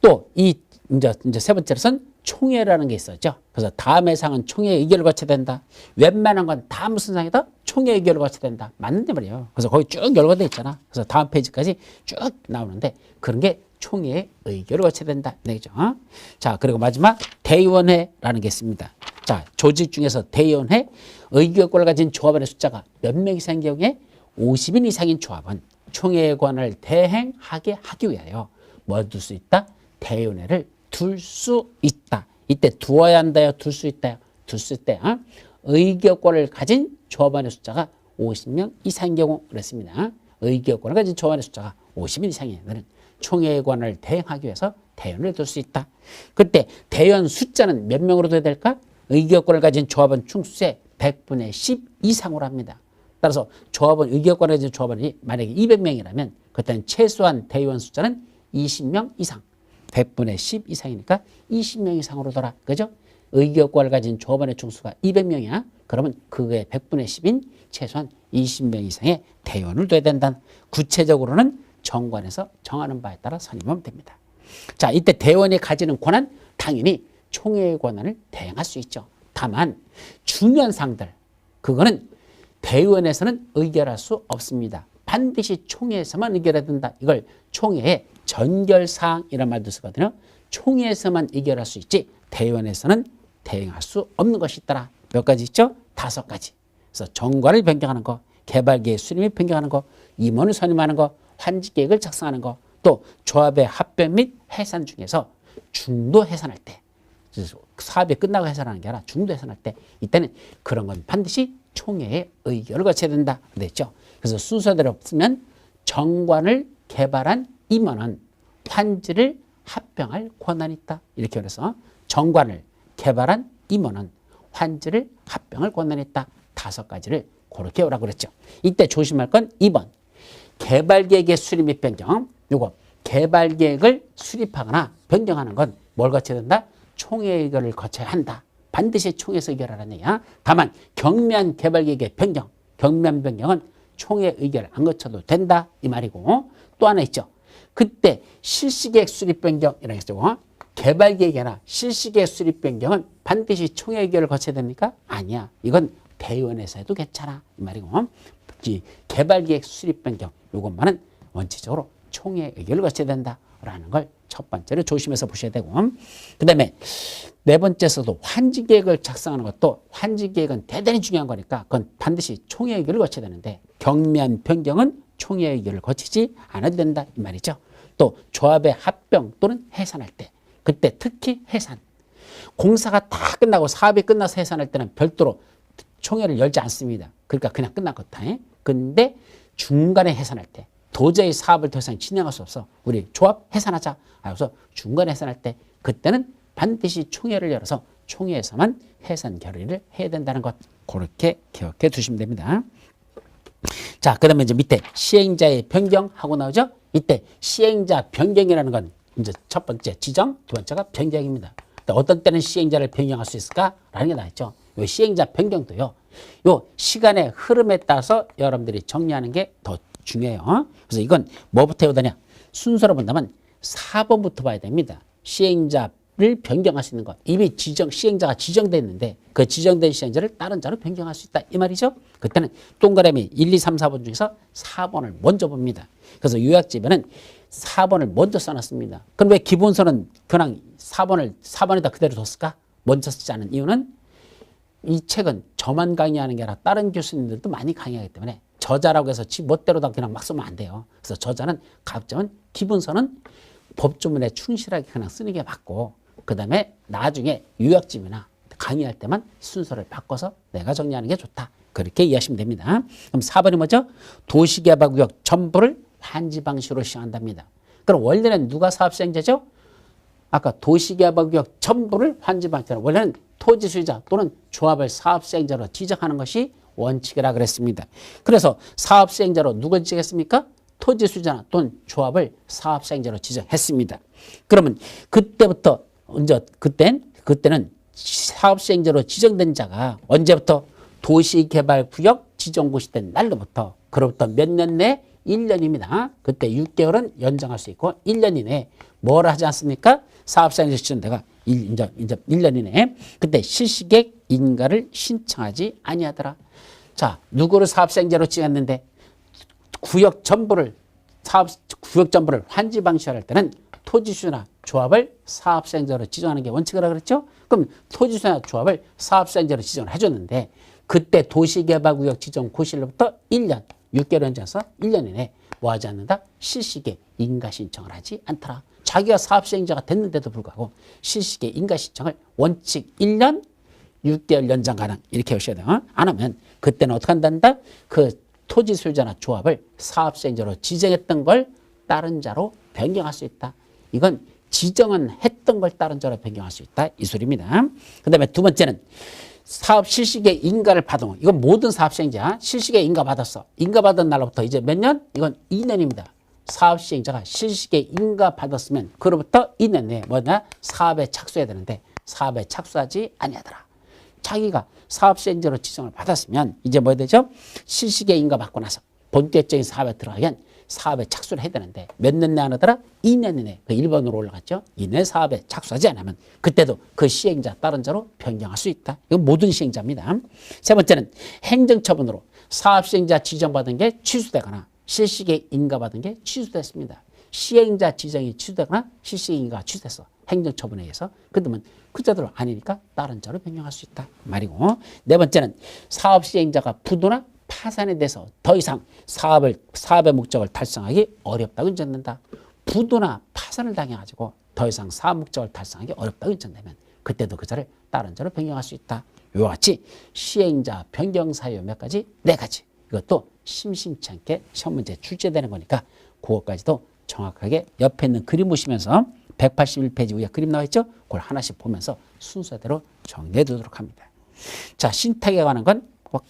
또 이제 세 번째로는 총회라는 게 있었죠. 그래서 다음의 상은 총회 의결을 거쳐야 된다. 웬만한 건 다 무슨 상이다? 총회 의결을 거쳐야 된다. 맞는데 말이에요. 그래서 거기 쭉 열거돼 있잖아. 그래서 다음 페이지까지 쭉 나오는데 그런 게 총회 의결을 거쳐야 된다. 되죠. 자, 그리고 마지막 대의원회라는 게 있습니다. 자, 조직 중에서 대의원회 의결권을 가진 조합원의 숫자가 몇 명 이상인 경우에 50인 이상인 조합은 총회의 권한을 대행하게 하기 위하여 뭐 둘 수 있다? 대의원회를 둘 수 있다. 이때 두어야 한다요? 둘 수 있다요? 둘 수 있다요. 의결권을 가진 조합원의 숫자가 50명 이상인 경우 그랬습니다. 의결권을 가진 조합원의 숫자가 50인 이상인 애들은 총회의 권한을 대행하기 위해서 대의원을 둘 수 있다. 그때 대의원 숫자는 몇 명으로 돼야 될까? 의결권을 가진 조합원 충수의 100분의 10 이상으로 합니다. 따라서 조합원 의결권을 가진 조합원이 만약에 200명이라면 그때는 최소한 대의원 숫자는 20명 이상. 100분의 10 이상이니까 20명 이상으로 돌아. 그죠? 의결권을 가진 조합원의 총수가 200명이야. 그러면 그거의 100분의 10인 최소한 20명 이상의 대의원을 둬야 된다. 구체적으로는 정관에서 정하는 바에 따라 선임하면 됩니다. 자, 이때 대의원이 가지는 권한 당연히 총회의 권한을 대행할 수 있죠. 다만 중요한 사항들 그거는 대의원에서는 의결할 수 없습니다. 반드시 총회에서만 의결해야 된다. 이걸 총회의 전결사항이란 말도 쓰거든요. 총회에서만 의결할 수 있지 대의원에서는 대행할 수 없는 것이 있더라. 몇 가지 있죠? 5가지. 그래서 정관을 변경하는 거, 개발계획 수립 및 변경하는 거, 임원을 선임하는 거, 환지계획을 작성하는 거, 또 조합의 합병 및 해산 중에서 중도 해산할 때 사업이 끝나고 해산하는 게 아니라 중도 해산할 때 이때는 그런 건 반드시 총회의 의결을 거쳐야 된다. 그랬죠. 그래서 순서대로 없으면 정관을 개발한 임원은 환지를 합병할 권한이 있다. 이렇게 그래서 정관을 개발한 임원은 환지를 합병할 권한이 있다. 5가지를 그렇게 오라고 그랬죠. 이때 조심할 건 2번. 개발계획의 수립 및 변경. 요거 개발계획을 수립하거나 변경하는 건 뭘 거쳐야 된다? 총회 의결을 거쳐야 한다. 반드시 총회에서 의결하라는 얘기야. 다만 경미한 개발계획의 변경, 경미한 변경은 총회 의결 안 거쳐도 된다. 이 말이고 또 하나 있죠. 그때 실시계획 수립 변경이라고 했죠. 개발계획이나 실시계획 수립 변경은 반드시 총회 의결을 거쳐야 됩니까? 아니야. 이건 대의원에서 해도 괜찮아. 이 말이고 개발계획 수립 변경 이것만은 원칙적으로 총회 의결을 거쳐야 된다라는 걸 첫 번째로 조심해서 보셔야 되고 그 다음에 네 번째에서도 환지계획을 작성하는 것도 환지계획은 대단히 중요한 거니까 그건 반드시 총회 의결을 거쳐야 되는데 경미한 변경은 총회 의결을 거치지 않아도 된다 이 말이죠. 또 조합의 합병 또는 해산할 때 그때 특히 해산 공사가 다 끝나고 사업이 끝나서 해산할 때는 별도로 총회를 열지 않습니다. 그러니까 그냥 끝났거든. 근데 중간에 해산할 때 도저히 사업을 더 이상 진행할 수 없어. 우리 조합 해산하자. 그래서 중간에 해산할 때 그때는 반드시 총회를 열어서 총회에서만 해산 결의를 해야 된다는 것 그렇게 기억해 두시면 됩니다. 자, 그 다음에 이제 밑에 시행자의 변경하고 나오죠. 이때 시행자 변경이라는 건 이제 첫 번째 지정, 두 번째가 변경입니다. 어떤 때는 시행자를 변경할 수 있을까라는 게 나왔죠. 요 시행자 변경도요. 요 시간의 흐름에 따라서 여러분들이 정리하는 게 더 중요해요. 그래서 이건 뭐부터 해야 되냐? 순서로 본다면 4번부터 봐야 됩니다. 시행자 변경할 수 있는 것. 이미 시행자가 지정됐는데 그 지정된 시행자를 다른 자로 변경할 수 있다. 이 말이죠. 그때는 동그라미 1, 2, 3, 4번 중에서 4번을 먼저 봅니다. 그래서 요약집에는 4번을 먼저 써놨습니다. 그럼 왜 기본서는 그냥 4번에다 그대로 뒀을까? 먼저 쓰지 않은 이유는 이 책은 저만 강의하는 게 아니라 다른 교수님들도 많이 강의하기 때문에 저자라고 해서 지 멋대로 다 그냥 막 쓰면 안 돼요. 그래서 저자는 각점은 기본서는 법조문에 충실하게 그냥 쓰는 게 맞고 그 다음에 나중에 요약집이나 강의할 때만 순서를 바꿔서 내가 정리하는 게 좋다. 그렇게 이해하시면 됩니다. 그럼 4번이 뭐죠? 도시개발구역 전부를 환지 방식으로 시행한답니다. 그럼 원래는 누가 사업시행자죠? 아까 도시개발구역 전부를 환지 방식으로 원래는 토지 소유자 또는 조합을 사업시행자로 지정하는 것이 원칙이라 그랬습니다. 그래서 사업시행자로 누굴 지정했습니까? 토지 소유자나 또는 조합을 사업시행자로 지정했습니다. 그러면 그때부터 그때는 사업시행자로 지정된 자가 언제부터 도시개발구역 지정고시 된 날로부터 그로부터 몇 년 내 1년입니다. 그때 6개월은 연장할 수 있고 1년 이내에 뭘 하지 않습니까? 사업시행자 지정대가 이제 1년 이내에 그때 실시계획 인가를 신청하지 아니하더라. 자, 누구를 사업시행자로 지정했는데 구역 전부를 환지 방식할 때는 토지수나 조합을 사업시행자로 지정하는 게 원칙이라고 그랬죠? 그럼 토지수나 조합을 사업시행자로 지정을 해줬는데 그때 도시개발구역 지정 고시로부터 1년, 6개월 연장해서 1년 이내에 뭐 하지 않는다? 실시계 인가 신청을 하지 않더라. 자기가 사업시행자가 됐는데도 불구하고 실시계 인가 신청을 원칙 1년, 6개월 연장 가능 이렇게 하셔야 돼요. 안 하면 그때는 어떻게 한단다? 그 토지 소유자나 조합을 사업시행자로 지정했던 걸 다른 자로 변경할 수 있다. 이건 지정은 했던 걸 다른 자로 변경할 수 있다. 이 소리입니다. 그 다음에 두 번째는 사업 실시계 인가를 받은 이건 모든 사업시행자 실시계 인가 받았어. 인가 받은 날로부터 이제 몇 년? 이건 2년입니다. 사업시행자가 실시계 인가 받았으면 그로부터 2년 내에 뭐냐? 사업에 착수해야 되는데 사업에 착수하지 아니하더라. 자기가 사업시행자로 지정을 받았으면 이제 뭐 해야 되죠? 실시계 인가 받고 나서 본격적인 사업에 들어가면 사업에 착수를 해야 되는데 몇 년 내에 하더라? 2년 이내 그 1번으로 올라갔죠. 이내 사업에 착수하지 않으면 그때도 그 시행자 다른 자로 변경할 수 있다. 이건 모든 시행자입니다. 세 번째는 행정처분으로 사업시행자 지정받은 게 취소되거나 실시계 인가받은 게 취소됐습니다. 시행자 지정이 취소되거나 실시계 인가가 취소됐어. 행정처분에 의해서. 그러면 그 자들 아니니까 다른 자로 변경할 수 있다. 말이고. 네 번째는 사업시행자가 부도나 파산에 대해서 더 이상 사업의 목적을 달성하기 어렵다고 인정된다. 부도나 파산을 당해가지고 더 이상 사업 목적을 달성하기 어렵다고 인정되면 그때도 그 자를 다른 자로 변경할 수 있다. 이와 같이 시행자 변경 사유 몇 가지? 4가지. 이것도 심심치 않게 시험 문제 출제되는 거니까 그것까지도 정확하게 옆에 있는 그림 보시면서 181페이지 위에 그림 나와 있죠? 그걸 하나씩 보면서 순서대로 정리해 두도록 합니다. 자, 신탁에 관한 건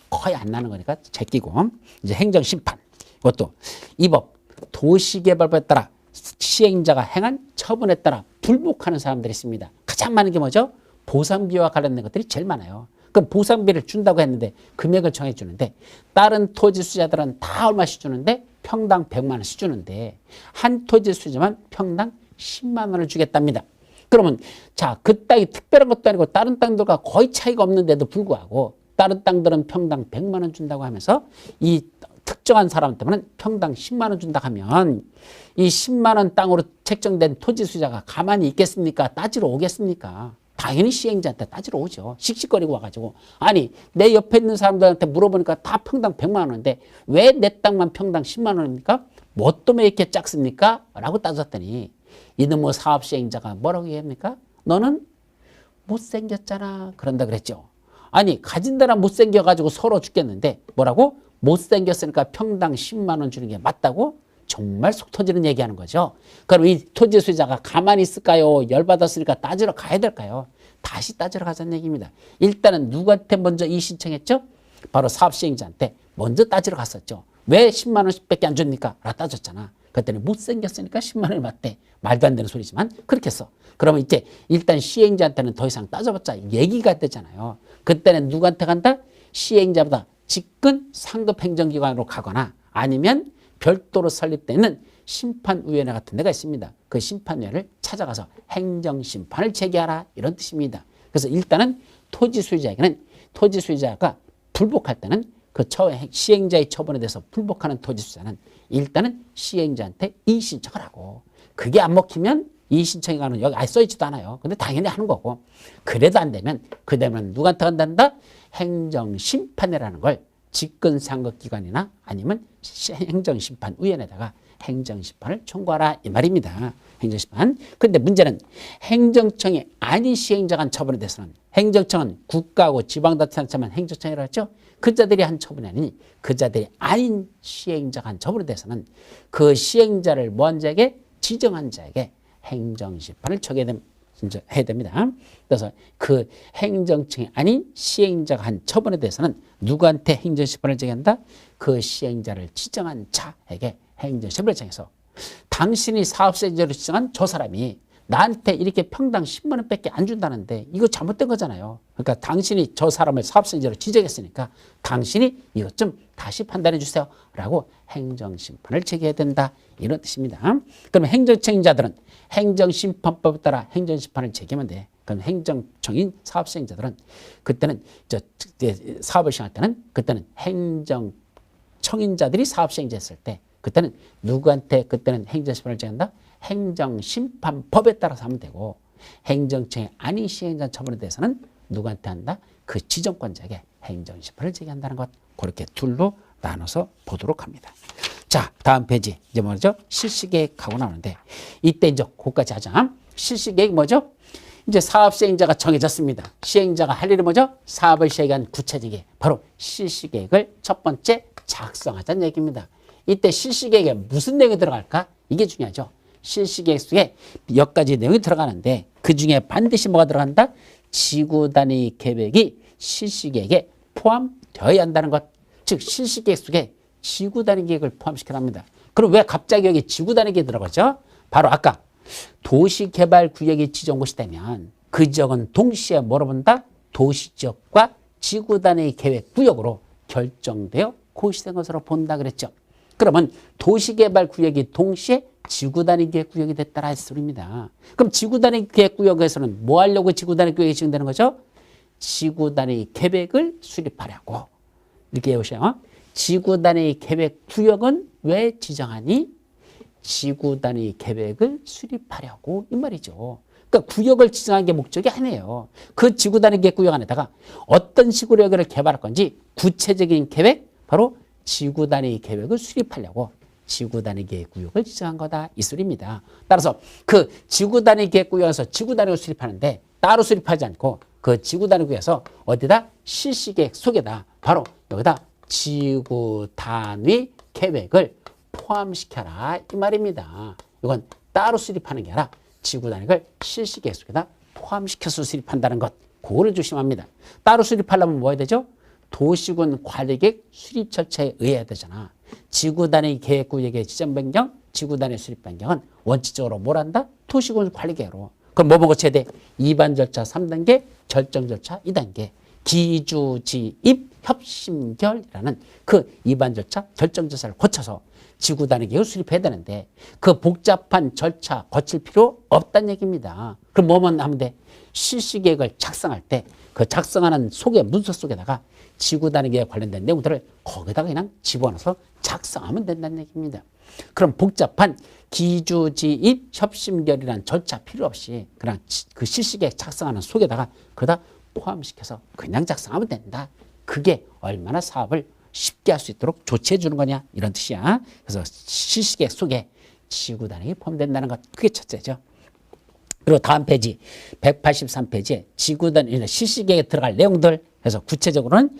거의 안 나는 거니까 제끼고 이제 행정심판 이것도 이 법 도시개발법에 따라 시행자가 행한 처분에 따라 불복하는 사람들이 있습니다. 가장 많은 게 뭐죠? 보상비와 관련된 것들이 제일 많아요. 그럼 보상비를 준다고 했는데 금액을 정해주는데 다른 토지 수자들은 다 얼마씩 주는데 평당 100만 원씩 주는데 한 토지 수자만 평당 10만 원을 주겠답니다. 그러면 자, 그 땅이 특별한 것도 아니고 다른 땅들과 거의 차이가 없는데도 불구하고 다른 땅들은 평당 100만 원 준다고 하면서 이 특정한 사람한테는 평당 10만 원 준다 하면 이 10만 원 땅으로 책정된 토지 수자가 가만히 있겠습니까? 따지러 오겠습니까? 당연히 시행자한테 따지러 오죠. 씩씩거리고 와가지고 아니 내 옆에 있는 사람들한테 물어보니까 다 평당 100만 원인데 왜 내 땅만 평당 10만 원입니까? 뭐 때문에 이렇게 작습니까? 라고 따졌더니 이놈의 사업시행자가 뭐라고 얘기합니까? 너는 못생겼잖아. 그런다 그랬죠. 아니 가진 데나 못생겨가지고 서로 죽겠는데 뭐라고? 못생겼으니까 평당 10만 원 주는 게 맞다고? 정말 속 터지는 얘기하는 거죠. 그럼 이 토지 소유자가 가만히 있을까요? 열받았으니까 따지러 가야 될까요? 다시 따지러 가자는 얘기입니다. 일단은 누구한테 먼저 이 신청했죠? 바로 사업시행자한테 먼저 따지러 갔었죠. 왜 10만 원씩밖에 안 줍니까? 라고 따졌잖아. 그랬더니 못생겼으니까 10만 원을 맞대. 말도 안 되는 소리지만 그렇게 했어. 그러면 이제 일단 시행자한테는 더 이상 따져봤자 얘기가 되잖아요. 그때는 누구한테 간다? 시행자보다 직근 상급 행정기관으로 가거나 아니면 별도로 설립되는 심판위원회 같은 데가 있습니다. 그 심판위원회를 찾아가서 행정심판을 제기하라 이런 뜻입니다. 그래서 일단은 토지 소유자에게는 토지 소유자가 불복할 때는 그 시행자의 처분에 대해서 불복하는 토지 소유자는 일단은 시행자한테 이의신청을 하고 그게 안 먹히면 이의신청이 가는 여기 아예 써있지도 않아요. 근데 당연히 하는 거고 그래도 안 되면 그 다음에는 누구한테 간단다? 행정심판이라는 걸 집권상급기관이나 아니면 행정심판위원회에다가 행정심판을 청구하라 이 말입니다. 행정심판. 근데 문제는 행정청이 아닌 시행자가 한 처분에 대해서는 행정청은 국가하고 지방자치단체만 행정청이라고 했죠. 그자들이 한 처분이 아니니 그자들이 아닌 시행자가 한 처분에 대해서는 그 시행자를 먼저에게 지정한 자에게 행정심판을 해야 됩니다. 그래서 그 행정청이 아닌 시행자가 한 처분에 대해서는 누구한테 행정심판을 제기한다? 그 시행자를 지정한 자에게 행정심판을 정해서 당신이 사업시행자로 지정한 저 사람이 나한테 이렇게 평당 10만 원 밖에 안 준다는데 이거 잘못된 거잖아요. 그러니까 당신이 저 사람을 사업시행자로 지정했으니까 당신이 이것 좀 다시 판단해 주세요 라고 행정심판을 제기해야 된다 이런 뜻입니다. 그러면 행정책임자들은 행정심판법에 따라 행정심판을 제기하면 돼. 그럼 행정청인 사업시행자들은 그때는 사업을 시행할 때는 그때는 행정청인자들이 사업시행자 했을 때 그때는 누구한테 그때는 행정심판을 제기한다? 행정심판법에 따라서 하면 되고 행정청이 아닌 시행자 처분에 대해서는 누구한테 한다? 그 지정권자에게 행정심판을 제기한다는 것 그렇게 둘로 나눠서 보도록 합니다. 자, 다음 페이지 이제 뭐죠? 실시계획하고 나오는데 이때 이제 그까지 하자. 실시계획 뭐죠? 이제 사업시행자가 정해졌습니다. 시행자가 할 일은 뭐죠? 사업을 시행한 구체적인 바로 실시계획을 첫 번째 작성하자는 얘기입니다. 이때 실시계획에 무슨 내용이 들어갈까? 이게 중요하죠. 실시계획 속에 몇 가지 내용이 들어가는데 그중에 반드시 뭐가 들어간다? 지구단위 계획이 실시계획에 포함되어야 한다는 것. 즉 실시계획 속에 지구단위 계획을 포함시켜야 합니다. 그럼 왜 갑자기 여기 지구단위 계획이 들어가죠? 바로 아까 도시개발구역이 지정 곳이 되면 그 지역은 동시에 뭐로 본다? 도시지역과 지구단위 계획구역으로 결정되어 고시된 것으로 본다 그랬죠. 그러면 도시개발구역이 동시에 지구단위 계획구역이 됐다라 할 소리입니다. 그럼 지구단위 계획구역에서는 뭐 하려고 지구단위 계획이 지정되는 거죠? 지구단위 계획을 수립하려고. 이렇게 해보세요. 지구단위 계획구역은 왜 지정하니? 지구단위 계획을 수립하려고 이 말이죠. 그러니까 구역을 지정한 게 목적이 아니에요. 그 지구단위 계획구역 안에다가 어떤 식으로 여기를 개발할 건지 구체적인 계획, 바로 지구단위 계획을 수립하려고 지구단위 계획구역을 지정한 거다 이 소리입니다. 따라서 그 지구단위 계획구역에서 지구단위를 수립하는데 따로 수립하지 않고 그 지구단위 구역에서 어디다? 실시계획 속에다 바로 여기다 지구단위 계획을 포함시켜라 이 말입니다. 이건 따로 수립하는 게 아니라 지구단위를 실시계획 속에다 포함시켜서 수립한다는 것 그거를 조심합니다. 따로 수립하려면 뭐 해야 되죠? 도시군 관리계획 수립 절차에 의해야 되잖아. 지구단위 계획구역의 지정 변경, 지구단위 수립 변경은 원칙적으로 뭘 한다? 도시군 관리계획으로. 그럼 뭐 거쳐야 돼? 2반 절차 3단계, 결정 절차 2단계, 기주지입 협심결이라는 그 2반 절차, 결정 절차를 거쳐서 지구단위 계획을 수립해야 되는데 그 복잡한 절차 거칠 필요 없다는 얘기입니다. 그럼 뭐만 하면 돼? 실시계획을 작성할 때 그 작성하는 속에 문서 속에다가 지구단위 계획 관련된 내용들을 거기다가 그냥 집어넣어서 작성하면 된다는 얘기입니다. 그럼 복잡한 기주지입 협심결이라는 절차 필요 없이 그냥 그 실시계획 작성하는 속에다가 그다 포함시켜서 그냥 작성하면 된다. 그게 얼마나 사업을 쉽게 할 수 있도록 조치해 주는 거냐 이런 뜻이야. 그래서 실시계획 속에 지구단위 포함된다는 것 그게 첫째죠. 그리고 다음 페이지 183페이지에 지구단위 실시계획에 들어갈 내용들 그래서 구체적으로는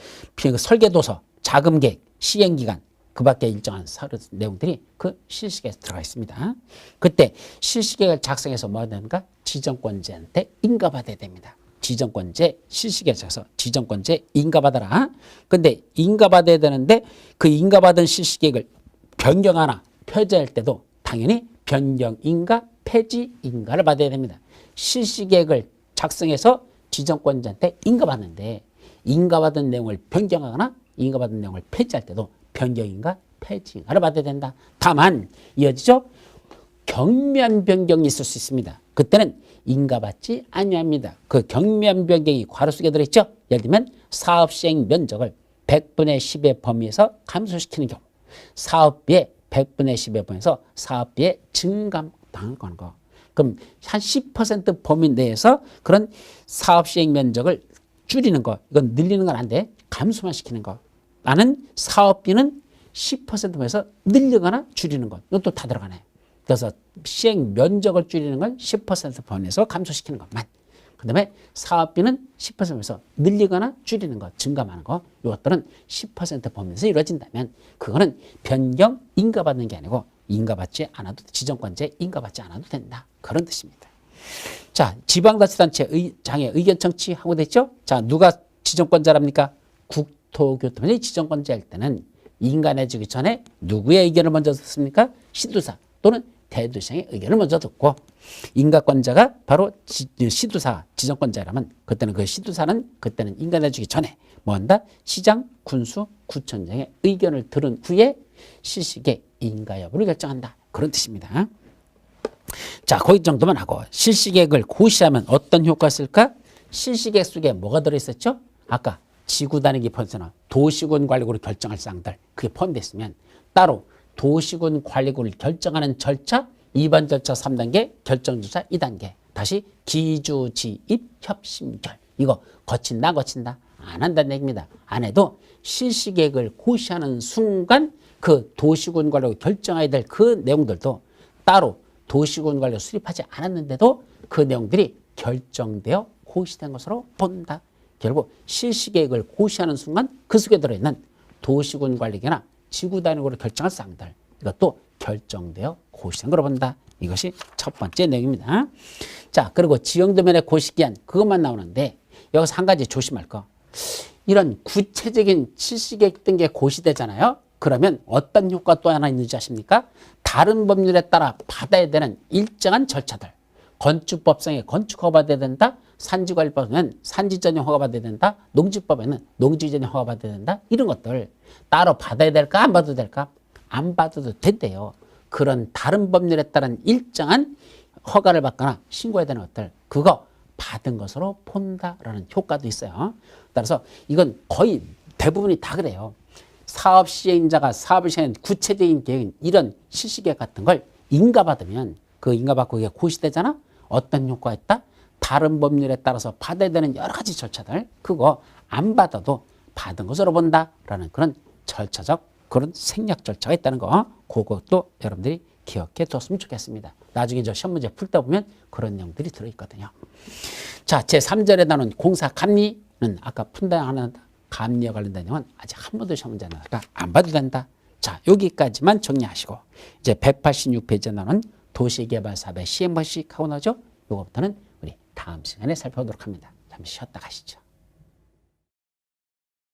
설계도서, 자금계획, 시행기간 그 밖에 일정한 내용들이 그 실시계획에 들어가 있습니다. 그때 실시계획을 작성해서 뭐 해야 되는가? 지정권자한테 인가받아야 됩니다. 지정권제 실시계획 작성 지정권제 인가받아라. 근데 인가받아야 되는데 그 인가받은 실시계획을 변경하나 폐지할 때도 당연히 변경 인가, 폐지 인가를 받아야 됩니다. 실시계획을 작성해서 지정권자한테 인가받는데 인가받은 내용을 변경하거나 인가받은 내용을 폐지할 때도 변경 인가, 폐지인가를 받아야 된다. 다만 이어지죠. 경미한 변경이 있을 수 있습니다. 그때는 인가받지 아니합니다. 그 경미한 변경이 괄호 속에 들어있죠. 예를 들면 사업시행 면적을 100분의 10의 범위에서 감소시키는 경우, 사업비의 100분의 10의 범위에서 사업비의 증감당을 거는 거. 그럼 한 10% 범위 내에서 그런 사업시행 면적을 줄이는 거, 이건 늘리는 건 안 돼. 감소만 시키는 거. 나는 사업비는 10% 범위에서 늘리거나 줄이는 것. 이건 또 다 들어가네. 그래서 시행 면적을 줄이는 건 10% 범위에서 감소시키는 것만. 그 다음에 사업비는 10%에서 늘리거나 줄이는 것, 증감하는 것, 이것들은 10% 범위에서 이루어진다면 그거는 변경 인가받는 게 아니고 인가받지 않아도, 지정권자에 인가받지 않아도 된다. 그런 뜻입니다. 자, 지방자치단체 장애 의견 청취하고 됐죠? 자, 누가 지정권자랍니까? 국토교통부의 지정권자일 때는 인가 내주기 전에 누구의 의견을 먼저 듣습니까? 시도사 또는 대도시장의 의견을 먼저 듣고, 인가권자가 바로 시도사 지정권자라면 그때는 그 시도사는 그때는 인가 내주기 전에 뭐 한다? 시장, 군수, 구청장의 의견을 들은 후에 실시계 인가 여부를 결정한다. 그런 뜻입니다. 자, 거기 정도만 하고 실시계획을 고시하면 어떤 효과가 있을까? 실시계획 속에 뭐가 들어있었죠? 아까 지구 단위 포인트나 도시군 관리구를 결정할 사항들, 그게 포함되어 있으면 따로 도시군 관리구를 결정하는 절차 2번 절차 3단계, 결정 절차 2단계, 다시 기주, 지입, 협심결, 이거 거친다 안 한다는 얘기입니다. 안 해도 실시계획을 고시하는 순간 그 도시군 관리구 결정해야 될 그 내용들도 따로 도시군 관리를 수립하지 않았는데도 그 내용들이 결정되어 고시된 것으로 본다. 결국 실시계획을 고시하는 순간 그 속에 들어있는 도시군 관리계나 지구 단위로 결정할 사항들, 이것도 결정되어 고시된 걸로 본다. 이것이 첫 번째 내용입니다. 자, 그리고 지형도면의 고시기한, 그것만 나오는데 여기서 한 가지 조심할 거. 이런 구체적인 실시계획 등 게 고시되잖아요. 그러면 어떤 효과 또 하나 있는지 아십니까? 다른 법률에 따라 받아야 되는 일정한 절차들, 건축법상에 건축허가 받아야 된다, 산지관리법에는 산지전용 허가 받아야 된다, 농지법에는 농지전용 허가 받아야 된다, 이런 것들 따로 받아야 될까 안 받아도 될까? 안 받아도 된대요. 그런 다른 법률에 따른 일정한 허가를 받거나 신고해야 되는 것들, 그거 받은 것으로 본다라는 효과도 있어요. 따라서 이건 거의 대부분이 다 그래요. 사업 시행자가 사업을 시행하는 구체적인 계획인 이런 실시계획 같은 걸 인가받으면 그 인가받고 이게 고시되잖아? 어떤 효과가 있다? 다른 법률에 따라서 받아야 되는 여러 가지 절차들, 그거 안 받아도 받은 것으로 본다라는 그런 절차적 그런 생략 절차가 있다는 거, 그것도 여러분들이 기억해 뒀으면 좋겠습니다. 나중에 저 시험 문제 풀 때 보면 그런 내용들이 들어있거든요. 자, 제3절에 나눈 공사 감리는 아까 푼다 하는 감리와 관련된 내용은 아직 한 번도 시험 문제 나니까 안 봐도 된다. 자, 여기까지만 정리하시고 이제 186페이지에 나오는 도시개발 사업의 시행 방식 하고 나죠. 요거부터는 우리 다음 시간에 살펴보도록 합니다. 잠시 쉬었다 가시죠.